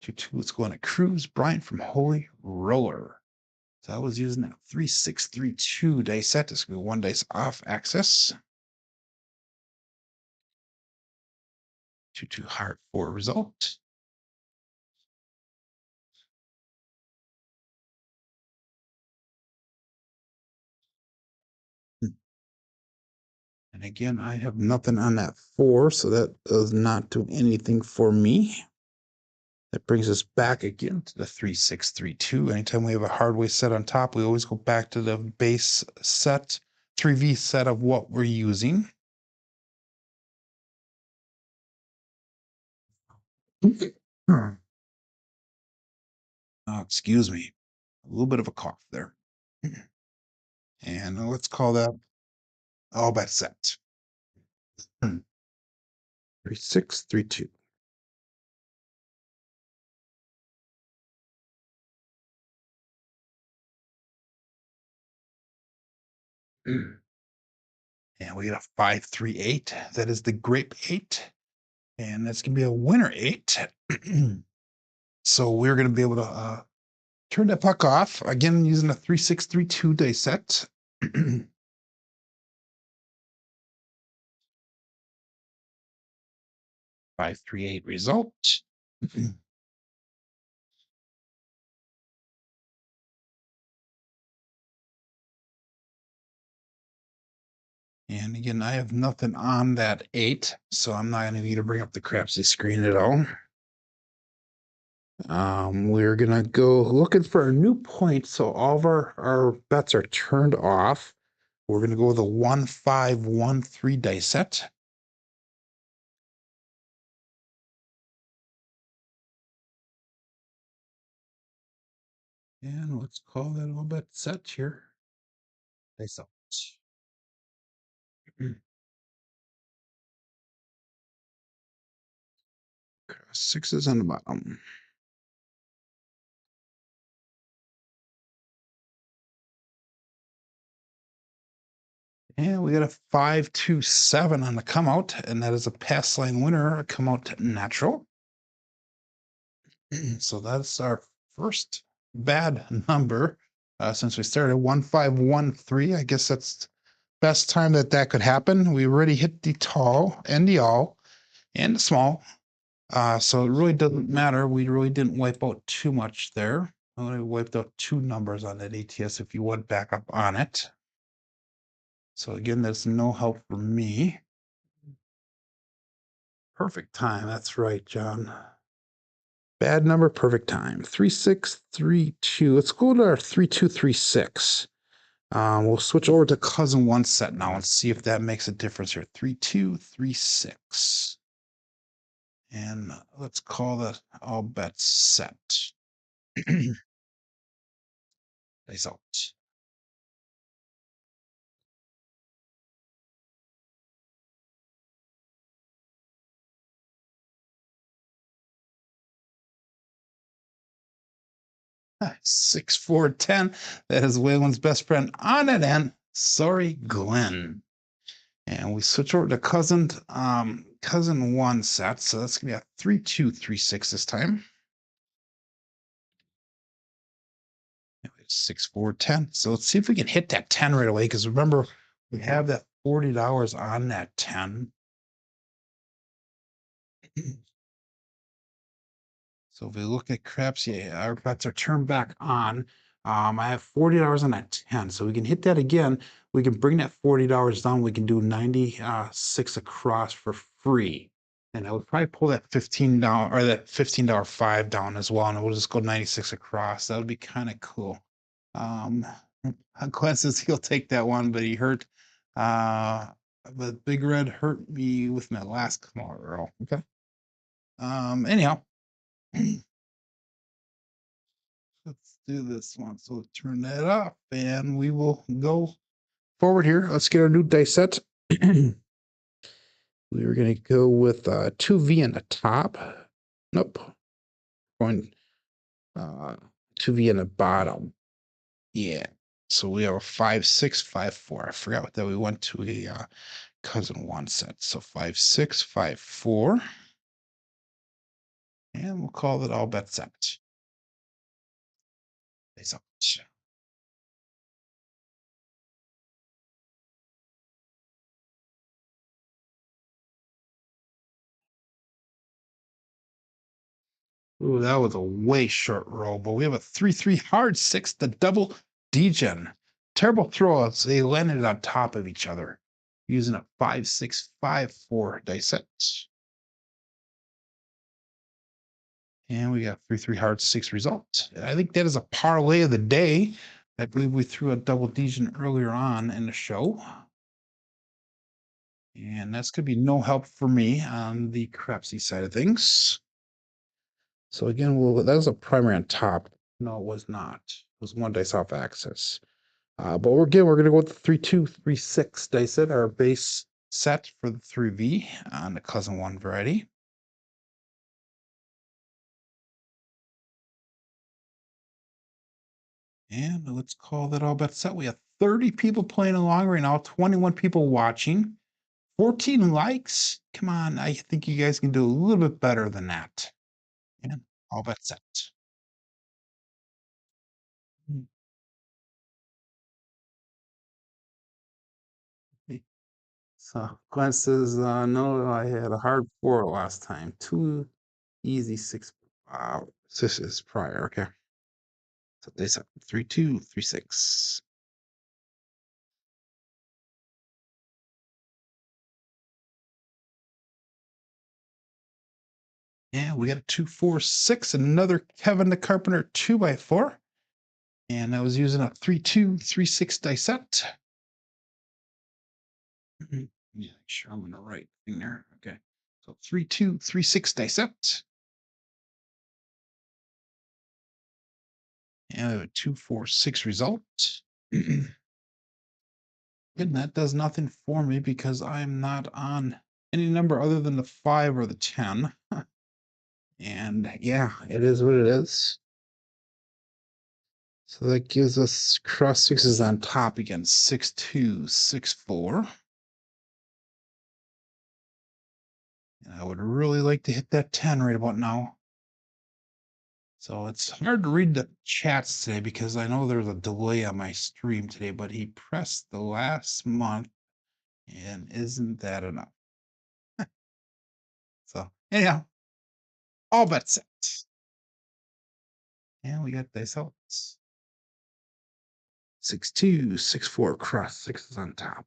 A: 2-2, let's go on a cruise. Brian from Holy Roller. So I was using that 3-6-3-2 dice set. Just go one dice off axis. 2-2 hard four result. And again, I have nothing on that four, so that does not do anything for me. That brings us back again to the 3-6-3-2. Anytime we have a hardway set on top, we always go back to the base set, 3V set of what we're using. Excuse me, a little bit of a cough there. And let's call that all bet set. 3-6-3-2. And we got a 5-3-8. That is the grape 8. And that's going to be a winner 8. So we're going to be able to turn that puck off again using a 3-6-3-2 dice set. 5-3-8 result. And again, I have nothing on that 8, so I'm not going to need to bring up the Crapsee screen at all. We're gonna go looking for a new point, so all of our bets are turned off. We're gonna go with a 1-5-1-3 dice set. And let's call that all bet set here. Dice out. 6s on the bottom. And we got a 5-2-7 on the come out, and that is a pass line winner, a come out natural. So that's our first bad number since we started 1-5-1-3. I guess that's best time that could happen. We already hit the tall and the all and the small. So it really doesn't matter. We really didn't wipe out too much there. I only wiped out 2 numbers on that ATS if you would back up on it. So again, there's no help for me. Perfect time. That's right, John. Bad number, perfect time. 3-6-3-2. Let's go to our 3-2-3-6. We'll switch over to cousin 1 set now and see if that makes a difference here. 3-2-3-6. And let's call that all bets set. Result. Ah, 6-4-10. That is Waylon's best friend on it end. Sorry, Glenn. And we switch over to cousin 1 set. So that's gonna be a 3-2-3-6 this time. 6-4-10. So let's see if we can hit that 10 right away. Because remember, we have that $40 on that 10. So if we look at Crapsee, our bets are turned back on. I have $40 on that 10. So we can hit that again. We can bring that $40 down. We can do 96 across for free. And I would probably pull that $15 or that $15 five down as well, and we'll just go 96 across. That would be kind of cool. Glenn says he'll take that one, but he hurt. But Big Red hurt me with my last smaller roll. Okay. Anyhow, let's do this one. So turn that off, and we will go forward here. Let's get our new dice set. We were going to go with 2V in the top. Nope. Going 2V in the bottom. Yeah. So we have a 5, 6, 5, 4. I forgot that we went to a cousin one set. So 5, 6, 5, 4. And we'll call it all bets set. Face up. Ooh, that was a way short roll, but we have a 3-3 hard 6, the double degen. Terrible throwouts. They landed on top of each other using a 5, 6, 5, 4 dice set. And we got 3-3 hard 6 result. I think that is a parlay of the day. I believe we threw a double degen earlier on in the show. And that's going to be no help for me on the Crapsee side of things. So again, that was a primary on top. No, it was not. It was one dice off axis. But we're going to go with the 3-2, 3-6 dice set, our base set for the 3V on the cousin one variety. And let's call that all bets set. We have 30 people playing along right now, 21 people watching, 14 likes. Come on, I think you guys can do a little bit better than that. And all bets set. So Glenn says, no, I had a hard 4 last time. 2 easy 6. Wow, this is prior. Okay. So they said 3-2, 3-6. Yeah, we got a 2-4-6, another Kevin the Carpenter 2x4. And I was using a 3-2, 3-6 dice set. Yeah, make sure I'm on the right thing there. Okay. So 3-2, 3-6 dice set. And I have a 2-4-6 result. And that does nothing for me because I'm not on any number other than the 5 or the 10. And yeah, it is what it is. So that gives us cross sixes on top again. 6-2, 6-4. And I would really like to hit that 10 right about now. So it's hard to read the chats today because I know there's a delay on my stream today, but he pressed the last month, and isn't that enough? So anyhow, all bets set. And we got dice outs. 6-2, 6-4, cross sixes on top.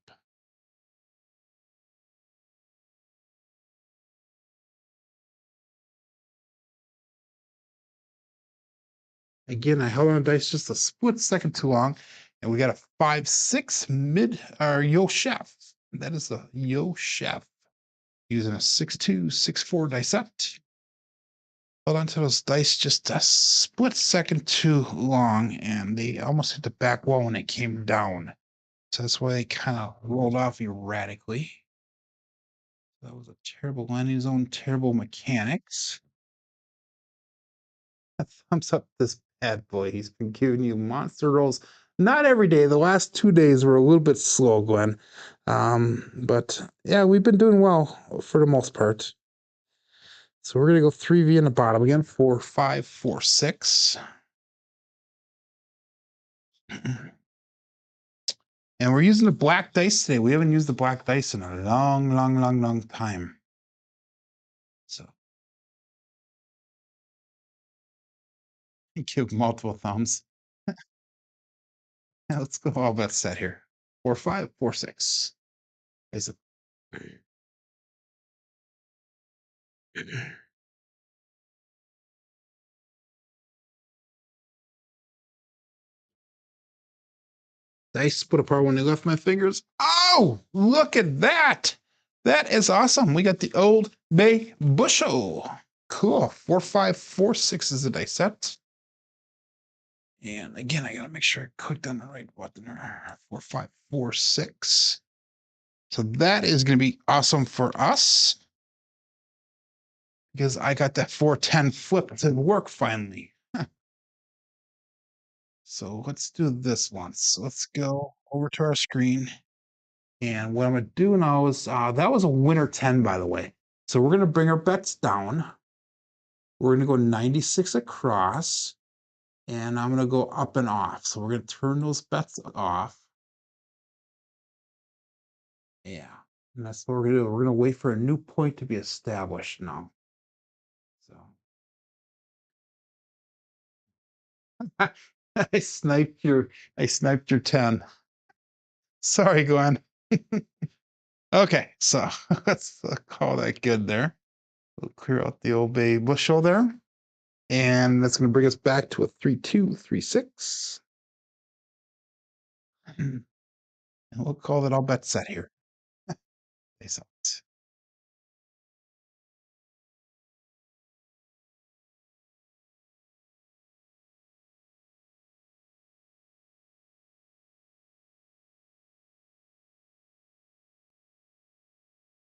A: Again, I held on dice just a split second too long, and we got a 5-6 mid or Yo Chef. That is the Yo Chef using a 6-2, 6-4 dice set. Held onto those dice just a split second too long, and they almost hit the back wall when they came down. So that's why they kind of rolled off erratically. That was a terrible landing zone, terrible mechanics. Thumbs up this bad boy. He's been giving you monster rolls. Not every day. The last 2 days were a little bit slow, Glenn. But yeah, we've been doing well for the most part. So we're gonna go 3V in the bottom again. 4, 5, 4, 6. And we're using the black dice today. We haven't used the black dice in a long time. So give multiple thumbs. Now let's go all bets set here. 4, 5, 4, 6. Is it Dice split apart when they left my fingers. Oh, look at that. That is awesome. We got the Old Bay Bushel. Cool. 4546 is the dice set. And again, I got to make sure I clicked on the right button. 4546. So that is going to be awesome for us because I got that 410 flip to work finally. So let's do this once. So let's go over to our screen. And what I'm going to do now is that was a winner 10, by the way. So we're going to bring our bets down. We're going to go 96 across. And I'm going to go up and off. So we're going to turn those bets off. Yeah. And that's what we're going to do. We're going to wait for a new point to be established now. So I sniped your 10. Sorry, Glenn. Okay, so let's call that good there. We'll clear out the Old Bay Bushel there. And that's going to bring us back to a 3236. And we'll call it all bet set here. Face out.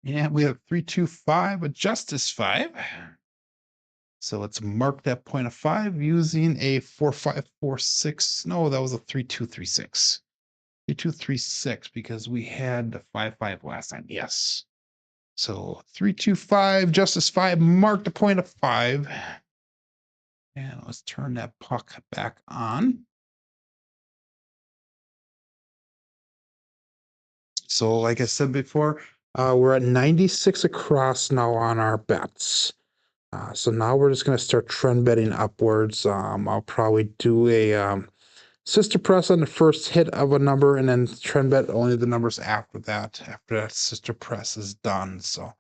A: And we have 325, a justice 5. So let's mark that point of 5 using a 4546. No, that was a 3236. 3236 because we had the 55 last time. Yes. So 325, justice 5, mark the point of 5. And let's turn that puck back on. So like I said before, we're at 96 across now on our bets. So now we're just going to start trend betting upwards. I'll probably do a sister press on the first hit of a number and then trend bet only the numbers after that sister press is done. So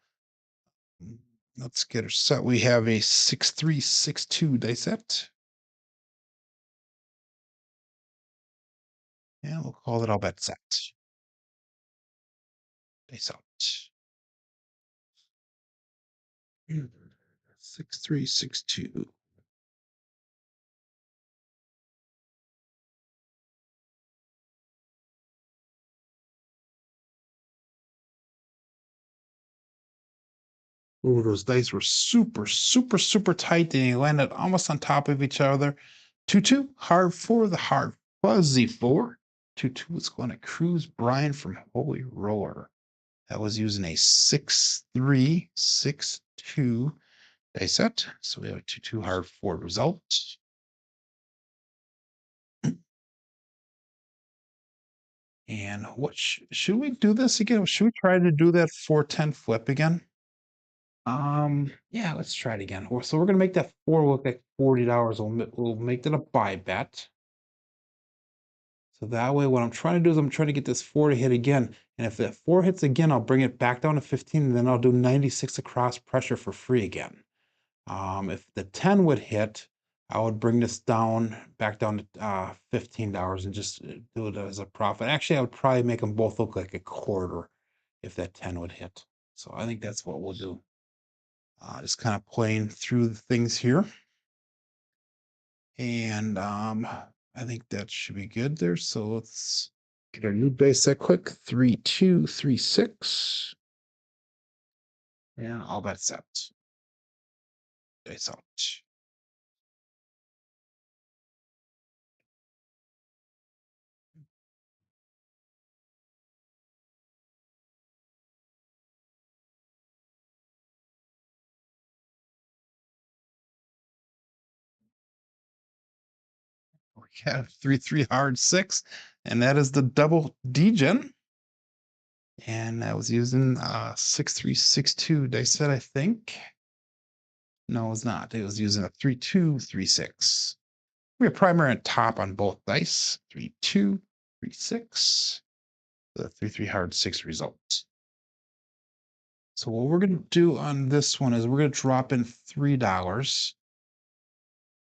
A: let's get her set. We have a 6362 dice set. And we'll call it all bet set. Dice out. 6362. Ooh, those dice were super, super, super tight, and they landed almost on top of each other. 2-2, hard 4, the hard fuzzy 4. 2-2 is going to Cruise Brian from Holy Roller. That was using a 6362 dice set. So we have a 2-2 hard 4 result. And what should we do this again? Should we try to do that 410 flip again? Yeah, let's try it again. So we're gonna make that 4 look like $40. We'll make that a buy bet. So that way, what I'm trying to do is I'm trying to get this 4 to hit again. And if that 4 hits again, I'll bring it back down to 15, and then I'll do 96 across pressure for free again. If the 10 would hit, I would bring this down back down to $15 and just do it as a profit. Actually, I would probably make them both look like a quarter if that 10 would hit. So I think that's what we'll do. Just kind of playing through the things here. And I think that should be good there. So let's get our new base set quick. 3236. And all bets set. Base out. We have 3-3 hard 6, and that is the double degen. And I was using 6362 dice set, I think. No, it was not. It was using a 3236. We have primary and top on both dice. 3236. The 3-3 hard 6 result. So what we're going to do on this one is we're going to drop in $3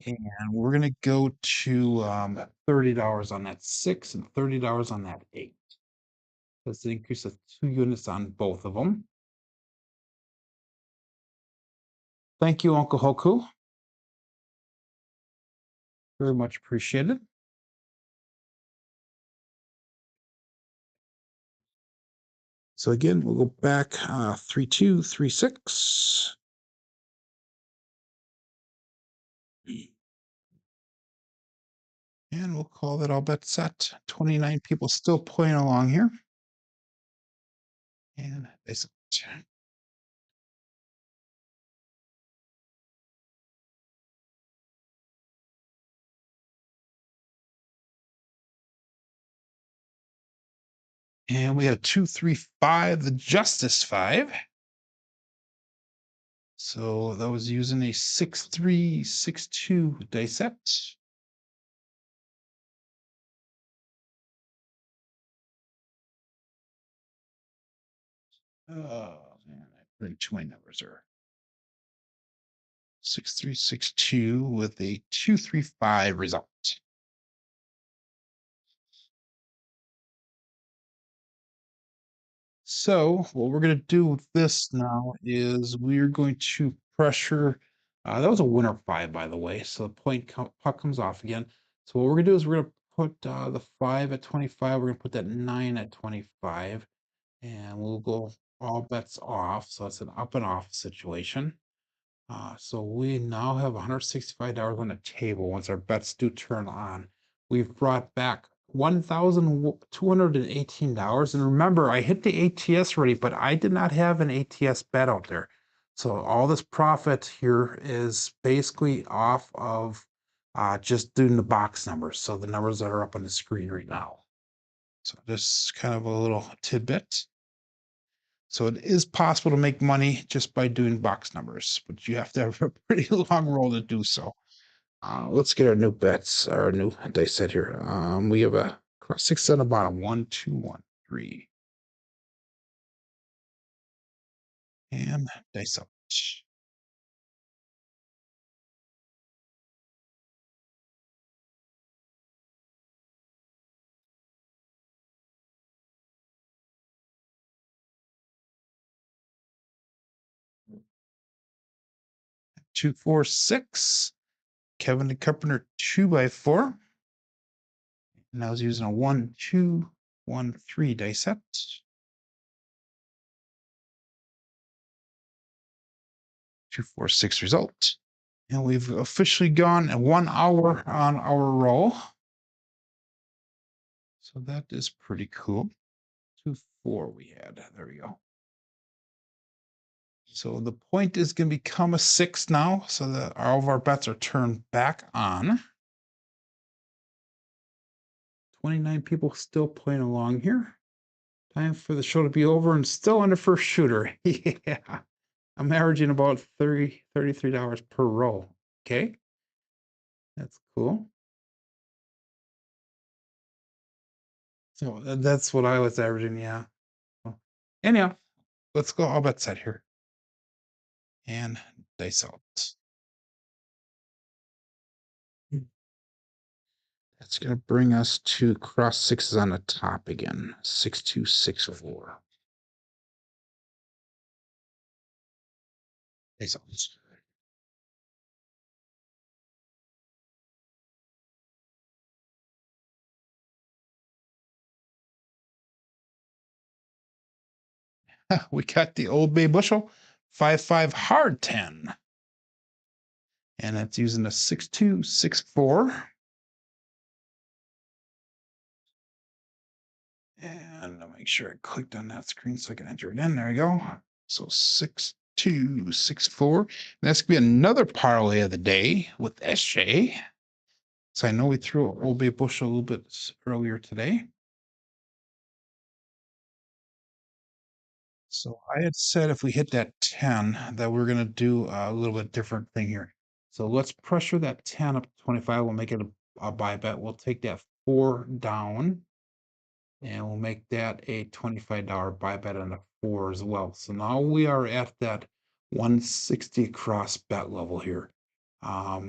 A: and we're going to go to $30 on that 6 and $30 on that 8. That's an increase of 2 units on both of them. Thank you, Uncle Hoku. Very much appreciated. So again, we'll go back 3-2, 3-6. And we'll call that all bets set. 29 people still playing along here. And it's and we had a 2, 3, 5, the Justice 5. So that was using a 6-3, 6-2 dice set. Oh man, I put in too many numbers there. 6-3, 6-2 with a 2, 3, 5 result. So what we're going to do with this now is we're going to pressure. That was a winner 5, by the way. So the puck comes off again. So what we're going to do is we're going to put the 5 at 25. We're going to put that 9 at 25. And we'll go all bets off. So it's an up and off situation. So we now have $165 on the table once our bets do turn on. We've brought back $1,218. And remember, I hit the ATS already, but I did not have an ATS bet out there. So all this profit here is basically off of just doing the box numbers. So the numbers that are up on the screen right now. So just kind of a little tidbit. So it is possible to make money just by doing box numbers, but you have to have a pretty long roll to do so. Let's get our new bets, our new dice set here. We have a cross 6 on the bottom. 1, 2, 1, 3. And dice up. 2, 4, 6. Kevin the Carpenter 2x4. And I was using a 1, 2, 1, 3 dice set. 2, 4, 6 result. And we've officially gone 1 hour on our roll. So that is pretty cool. 2, 4 we had. There we go. So the point is going to become a 6 now, so that all of our bets are turned back on. 29 people still playing along here. Time for the show to be over and still under first shooter. Yeah. I'm averaging about $33 per roll. Okay. That's cool. So that's what I was averaging. Yeah. Well, anyhow, let's go all bets set here. And dice out. That's going to bring us to cross 6s on the top again. 6, 2, 6, 4. Dice out. We got the Old Bay bushel, 5-5 hard 10. And it's using a 6-2, 6-4. And I'll make sure I clicked on that screen so I can enter it in. There we go. So 6-2, 6-4. That's gonna be another parlay of the day with SJ. So I know we threw an Old Bay bushel a little bit earlier today. So I had said if we hit that 10, that we're going to do a little bit different thing here. So let's pressure that 10 up to 25. We'll make it a buy bet. We'll take that 4 down and we'll make that a $25 buy bet on the 4 as well. So now we are at that 160 across bet level here.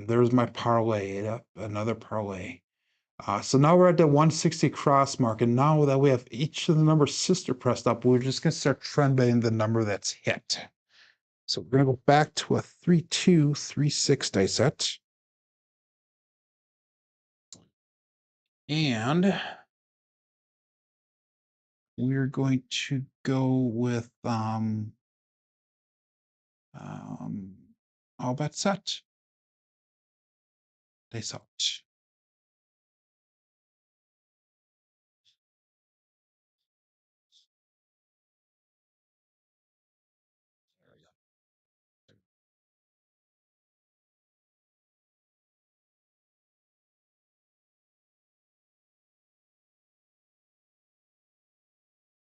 A: There's my parlay, another parlay. So now we're at the 160 cross mark, and now that we have each of the numbers sister pressed up, we're just going to start trend betting the number that's hit. So we're going to go back to a 3-2-3-6 dice set. And we're going to go with all bet set. Dice out.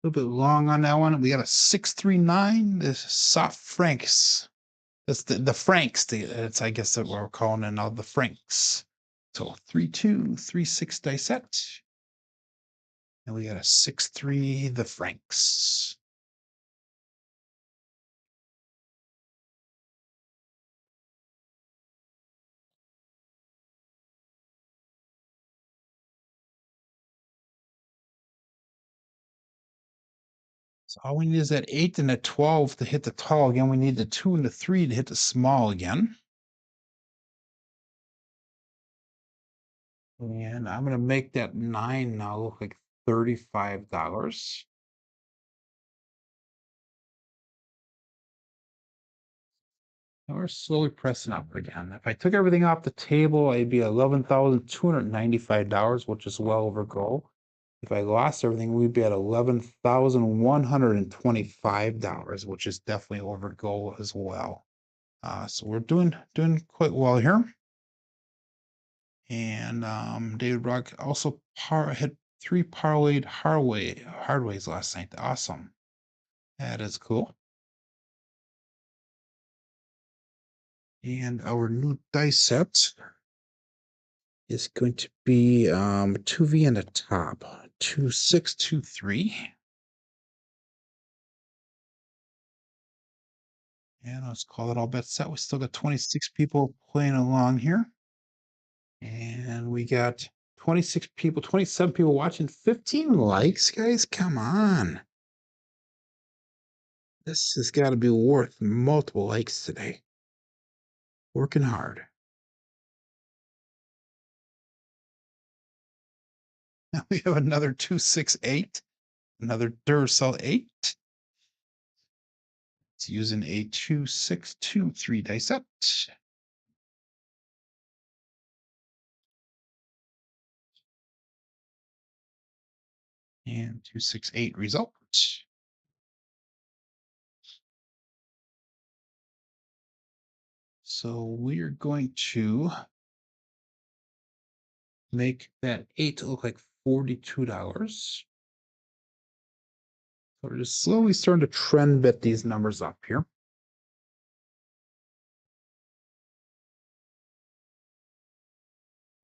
A: A little bit long on that one. We got a 639. This soft francs. That's the francs. It's I guess that we're calling it now the francs. So 3-2-3-6 dice set. And we got a 6-3 the francs. So all we need is that 8 and a 12 to hit the tall again. We need the 2 and the 3 to hit the small again. And I'm going to make that 9 now look like $35. And we're slowly pressing up again. If I took everything off the table, I'd be $11,295, which is well over goal. If I lost everything, we'd be at $11,125, which is definitely over goal as well. So we're doing quite well here. And David Brock also hit 3 parlayed hardways last night. Awesome. That is cool. And our new dice set is going to be 2V in the top, 2-6-2-3. And let's call it all bet set. We still got 26 people playing along here. And we got 26 people, 27 people watching, 15 likes, guys. Come on. This has got to be worth multiple likes today. Working hard. Now we have another 2-6-8, another Duracell 8. It's using a 2-6-2-3 dice set. And 2-6-8 result. So we're going to make that 8 look like $42. So we're just slowly starting to trend bet these numbers up here.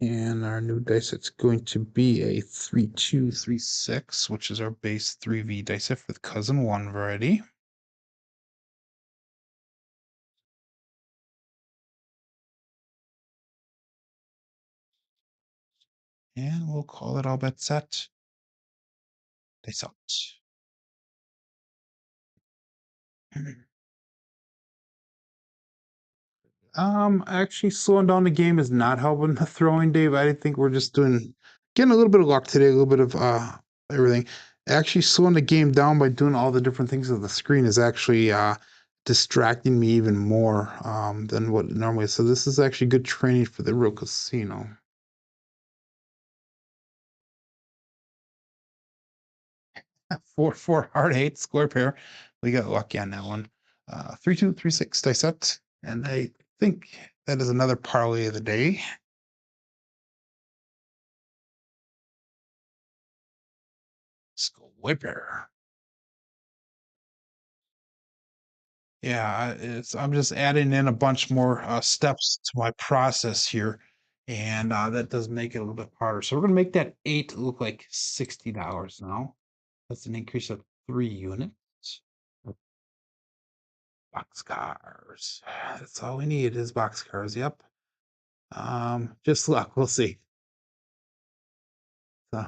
A: And our new dice set's going to be a 3-2-3-6, which is our base 3V dice set with cousin 1 variety. And we'll call it all bet set. Dice out. Actually, slowing down the game is not helping the throwing, Dave. I think we're just getting a little bit of luck today, a little bit of everything. Actually, slowing the game down by doing all the different things on the screen is actually distracting me even more than what normally is. So this is actually good training for the real casino. Four hard 8 square pair. We got lucky on that one. 3-2-3-6 dice set, and I think that is another parlay of the day. Square. Yeah, I'm just adding in a bunch more steps to my process here, and that does make it a little bit harder. So we're gonna make that 8 look like $60 now. That's an increase of 3 units. Boxcars. That's all we need is boxcars. Yep. Just luck. We'll see. So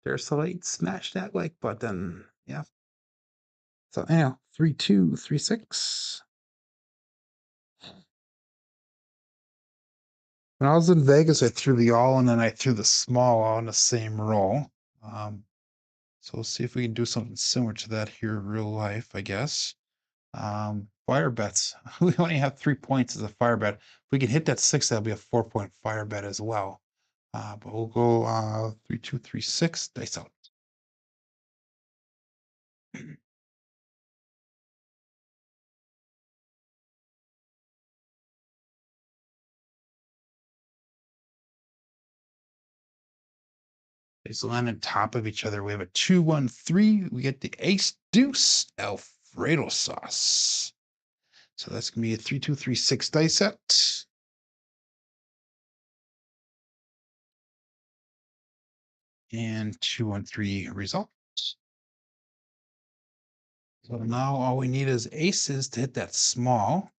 A: there's the light. Smash that like button. Yeah. So anyhow, 3236. When I was in Vegas, I threw the all and then I threw the small all in the same roll. So we'll see if we can do something similar to that here in real life, I guess. Fire bets. We only have 3 points as a fire bet. If we can hit that 6, that'll be a 4-point fire bet as well. But we'll go 3236 dice out. They land on top of each other. We have a 2-1-3. We get the ace deuce Alfredo sauce. So that's gonna be a 3236 dice set. And 2-1-3 result. So now all we need is aces to hit that small.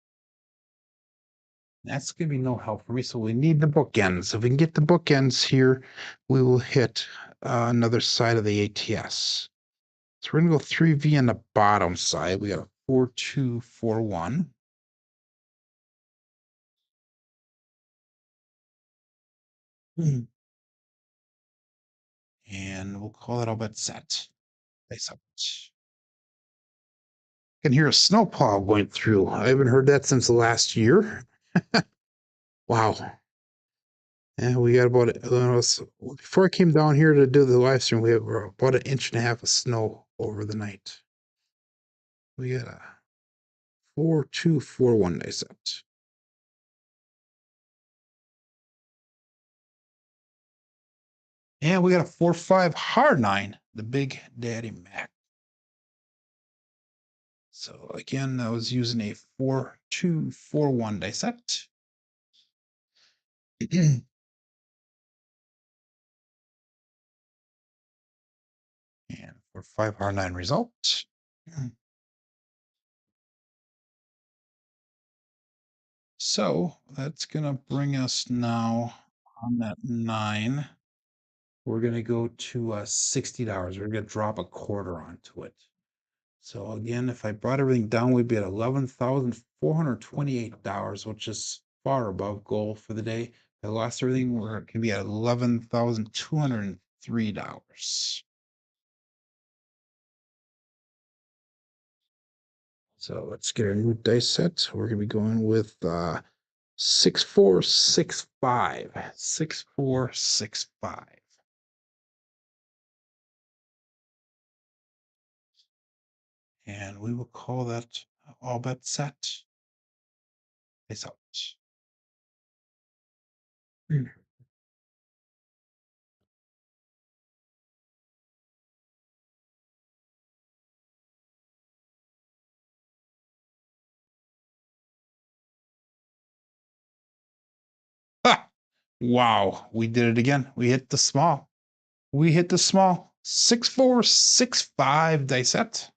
A: That's going to be no help for me. So we need the bookends. If we can get the bookends here, we will hit another side of the ATS. So we're going to go 3V on the bottom side. We got a 4-2-4-1. And we'll call it all bet set. Face up. Can hear a snowplow going through. I haven't heard that since the last year. Wow. And we got about before I came down here to do the live stream, we had about 1.5 inches of snow over the night. We got a 4-2-4-1 dice set. And we got a 4-5 hard 9, the Big Daddy Mac. So again, I was using a 4-2-4-1 dice set. And 4-5 hard 9 result. So that's gonna bring us now on that 9. We're gonna go to $60. We're gonna drop a quarter onto it. So again, if I brought everything down, we'd be at $11,428, which is far above goal for the day. If I lost everything, we're gonna be at $11,203. So let's get a new dice set. We're gonna be going with 6465. 6465. And we will call that all bet set. It's out. Ha! Wow, we did it again. We hit the small. We hit the small. 6465 dice set.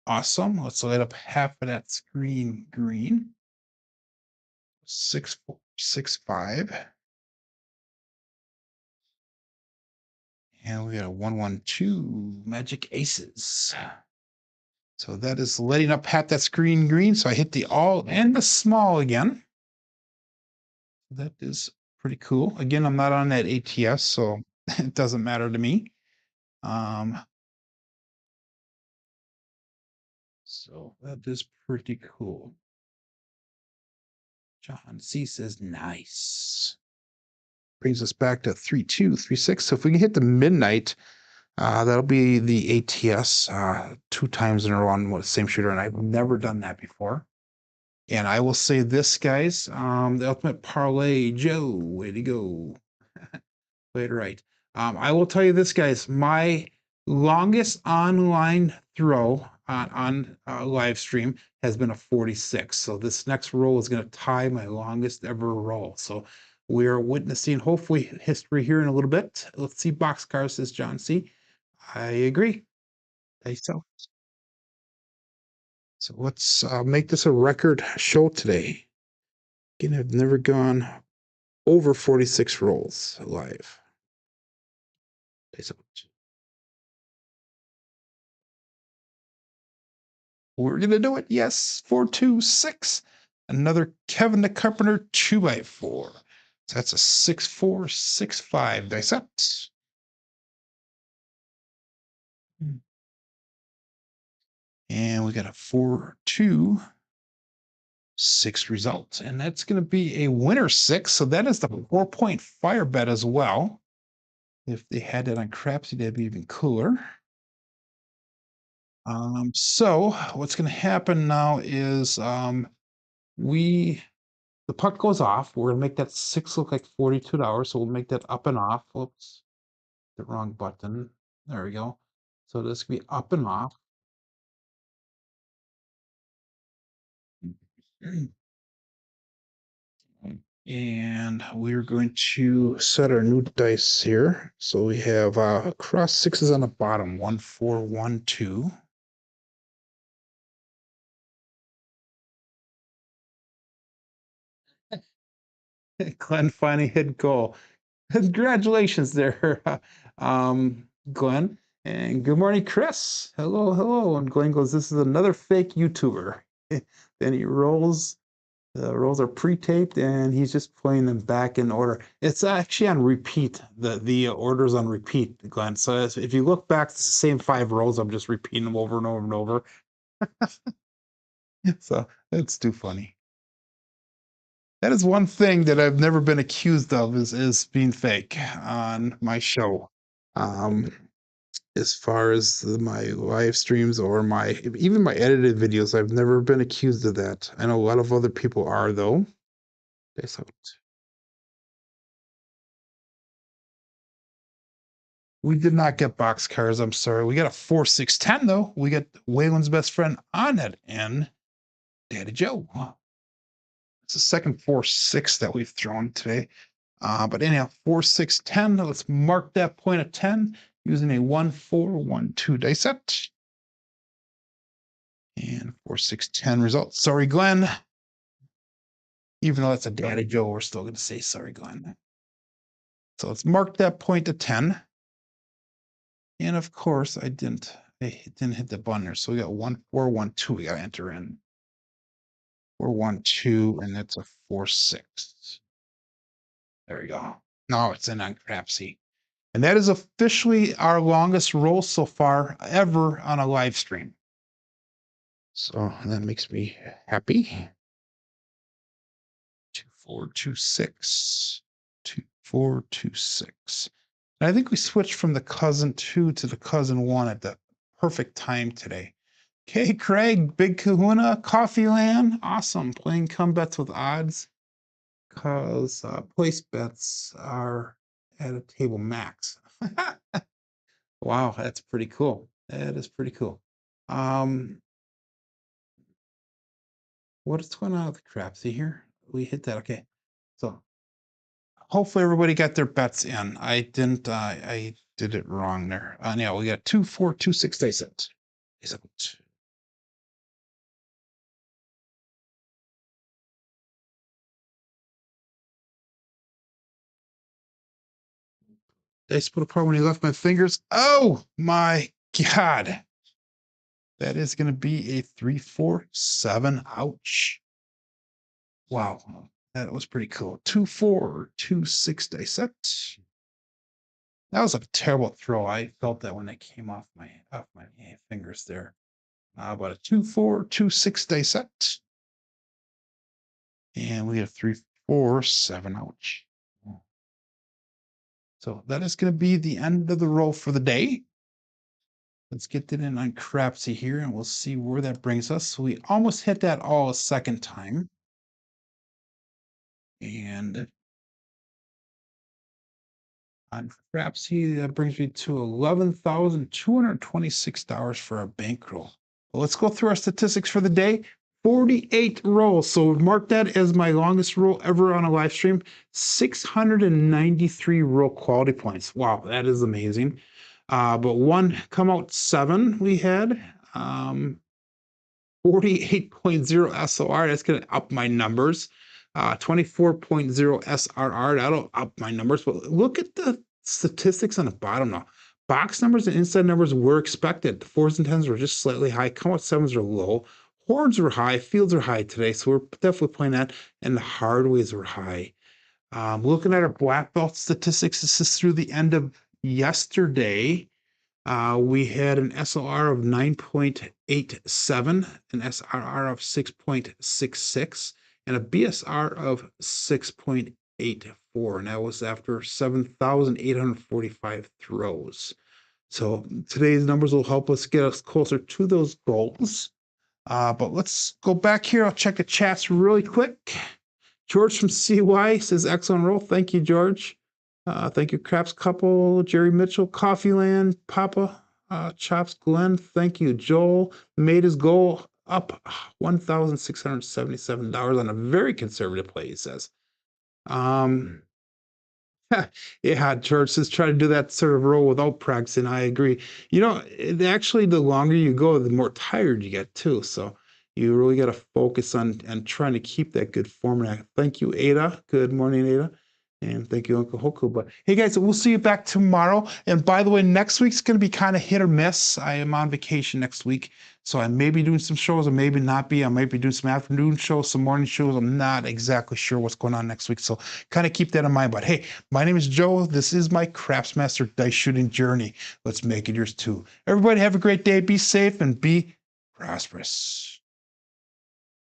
A: Awesome. Let's light up half of that screen green. 6465. And we got a 1-1-2 magic aces. So that is lighting up half that screen green. So I hit the all and the small again. That is pretty cool. Again, I'm not on that ATS, so it doesn't matter to me. So that is pretty cool. John C says nice. Brings us back to 3236. So if we can hit the midnight, that'll be the ATS 2 times in a row on the same shooter, and I've never done that before. And I will say this, guys, the ultimate parlay, Joe, way to go. Played right. I will tell you this, guys, my longest online throw on live stream has been a 46. So this next roll is going to tie my longest ever roll. So we are witnessing hopefully history here in a little bit. Let's see boxcar, says John C. I agree. So So let's make this a record show today. Again, I've never gone over 46 rolls live. We're gonna do it. Yes, 426. Another Kevin the Carpenter 2x4. So that's a 6465 dice up. And we got a 426 result. And that's going to be a winner 6. So that is the 4-point fire bet as well. If they had it on Crapsee, that'd be even cooler. So what's going to happen now is the puck goes off. We're going to make that 6 look like $42. So we'll make that up and off. Oops, the wrong button. There we go. So this could be up and off. And we're going to set our new dice here. So we have cross 6s on the bottom, 1, 4, 1, 2. Glenn finally hit goal. Congratulations there, Glenn. And good morning, Chris. Hello, hello. And Glenn goes, this is another fake YouTuber. Then he rolls. The rolls are pre-taped, and he's just playing them back in order. It's actually on repeat. The order's on repeat, Glenn. So if you look back, it's the same 5 rolls. I'm just repeating them over and over and over. So it's too funny. That is one thing that I've never been accused of is being fake on my show. As far as my live streams or even my edited videos, I've never been accused of that. I know a lot of other people are though. We did not get boxcars. I'm sorry. We got a 4-6-10 though. We got Waylon's best friend on it and Daddy Joe. It's the second 4-6 that we've thrown today. But anyhow, 4-6-10. Let's mark that point at 10 using a 1-4-1-2 dice set. And 4-6-10 result. Sorry, Glenn. Even though that's a Daddy Joe, we're still going to say sorry, Glenn. So let's mark that point at 10. And of course, I didn't hit the button there. So we got 1-4-1-2 we got to enter in. 4-1-2, and that's a 4-6. There we go. Now it's in on Crapsee. And that is officially our longest roll so far ever on a live stream. So that makes me happy. 2-4-2-6. 2-4-2-6. And I think we switched from the cousin 2 to the cousin 1 at the perfect time today. Okay, Craig, Big Kahuna, Coffee Land, awesome. Playing come bets with odds because place bets are at a table max. Wow, that's pretty cool. That is pretty cool. What's going on with the Crapsee here? We hit that. Okay, so hopefully everybody got their bets in. I didn't. I did it wrong there. Yeah, we got 2-4-2-6 dice set. Dice put apart when he left my fingers. Oh my God. That is going to be a 3-4-7. Ouch. Wow. That was pretty cool. 2-4-2-6 dice set. That was a terrible throw. I felt that when it came off my fingers there. About a 2-4-2-6 dice set. And we have 3-4-7. Ouch. So that is going to be the end of the roll for the day. Let's get that in on Crapsee here, and we'll see where that brings us. So we almost hit that all a second time. And on Crapsee, that brings me to $11,226 for our bankroll. Well, let's go through our statistics for the day. 48 rolls. So we've marked that as my longest roll ever on a live stream. 693 roll quality points. Wow, that is amazing. But one come out 7 we had. 48.0 SOR, that's going to up my numbers. 24.0 SRR, that'll up my numbers. But look at the statistics on the bottom now. Box numbers and inside numbers were expected. The 4s and 10s were just slightly high. Come out 7s are low. Horns were high. Fields are high today. So we're definitely playing that. And the hardways were high. Looking at our black belt statistics, this is through the end of yesterday. We had an SLR of 9.87, an SRR of 6.66, and a BSR of 6.84. And that was after 7,845 throws. So today's numbers will help us get us closer to those goals. But let's go back here. I'll check the chats really quick. George from CY says, excellent roll. Thank you, George. Thank you, Craps Couple, Jerry Mitchell, Coffeeland, Papa, Chops Glenn. Thank you, Joel. Made his goal up $1,677 on a very conservative play, he says. Yeah, George says try to do that sort of roll without practicing. I agree. You know, actually, the longer you go, the more tired you get too. So you really got to focus on trying to keep that good format. Thank you, Ada. Good morning, Ada. And thank you, Uncle Hoku. But hey, guys, we'll see you back tomorrow. And by the way, next week's going to be kind of hit or miss. I am on vacation next week. So I may be doing some shows, or maybe not be. I might be doing some afternoon shows, some morning shows. I'm not exactly sure what's going on next week. So kind of keep that in mind. But hey, my name is Joe. This is my Craftsmaster dice shooting journey. Let's make it yours too. Everybody have a great day. Be safe and be prosperous.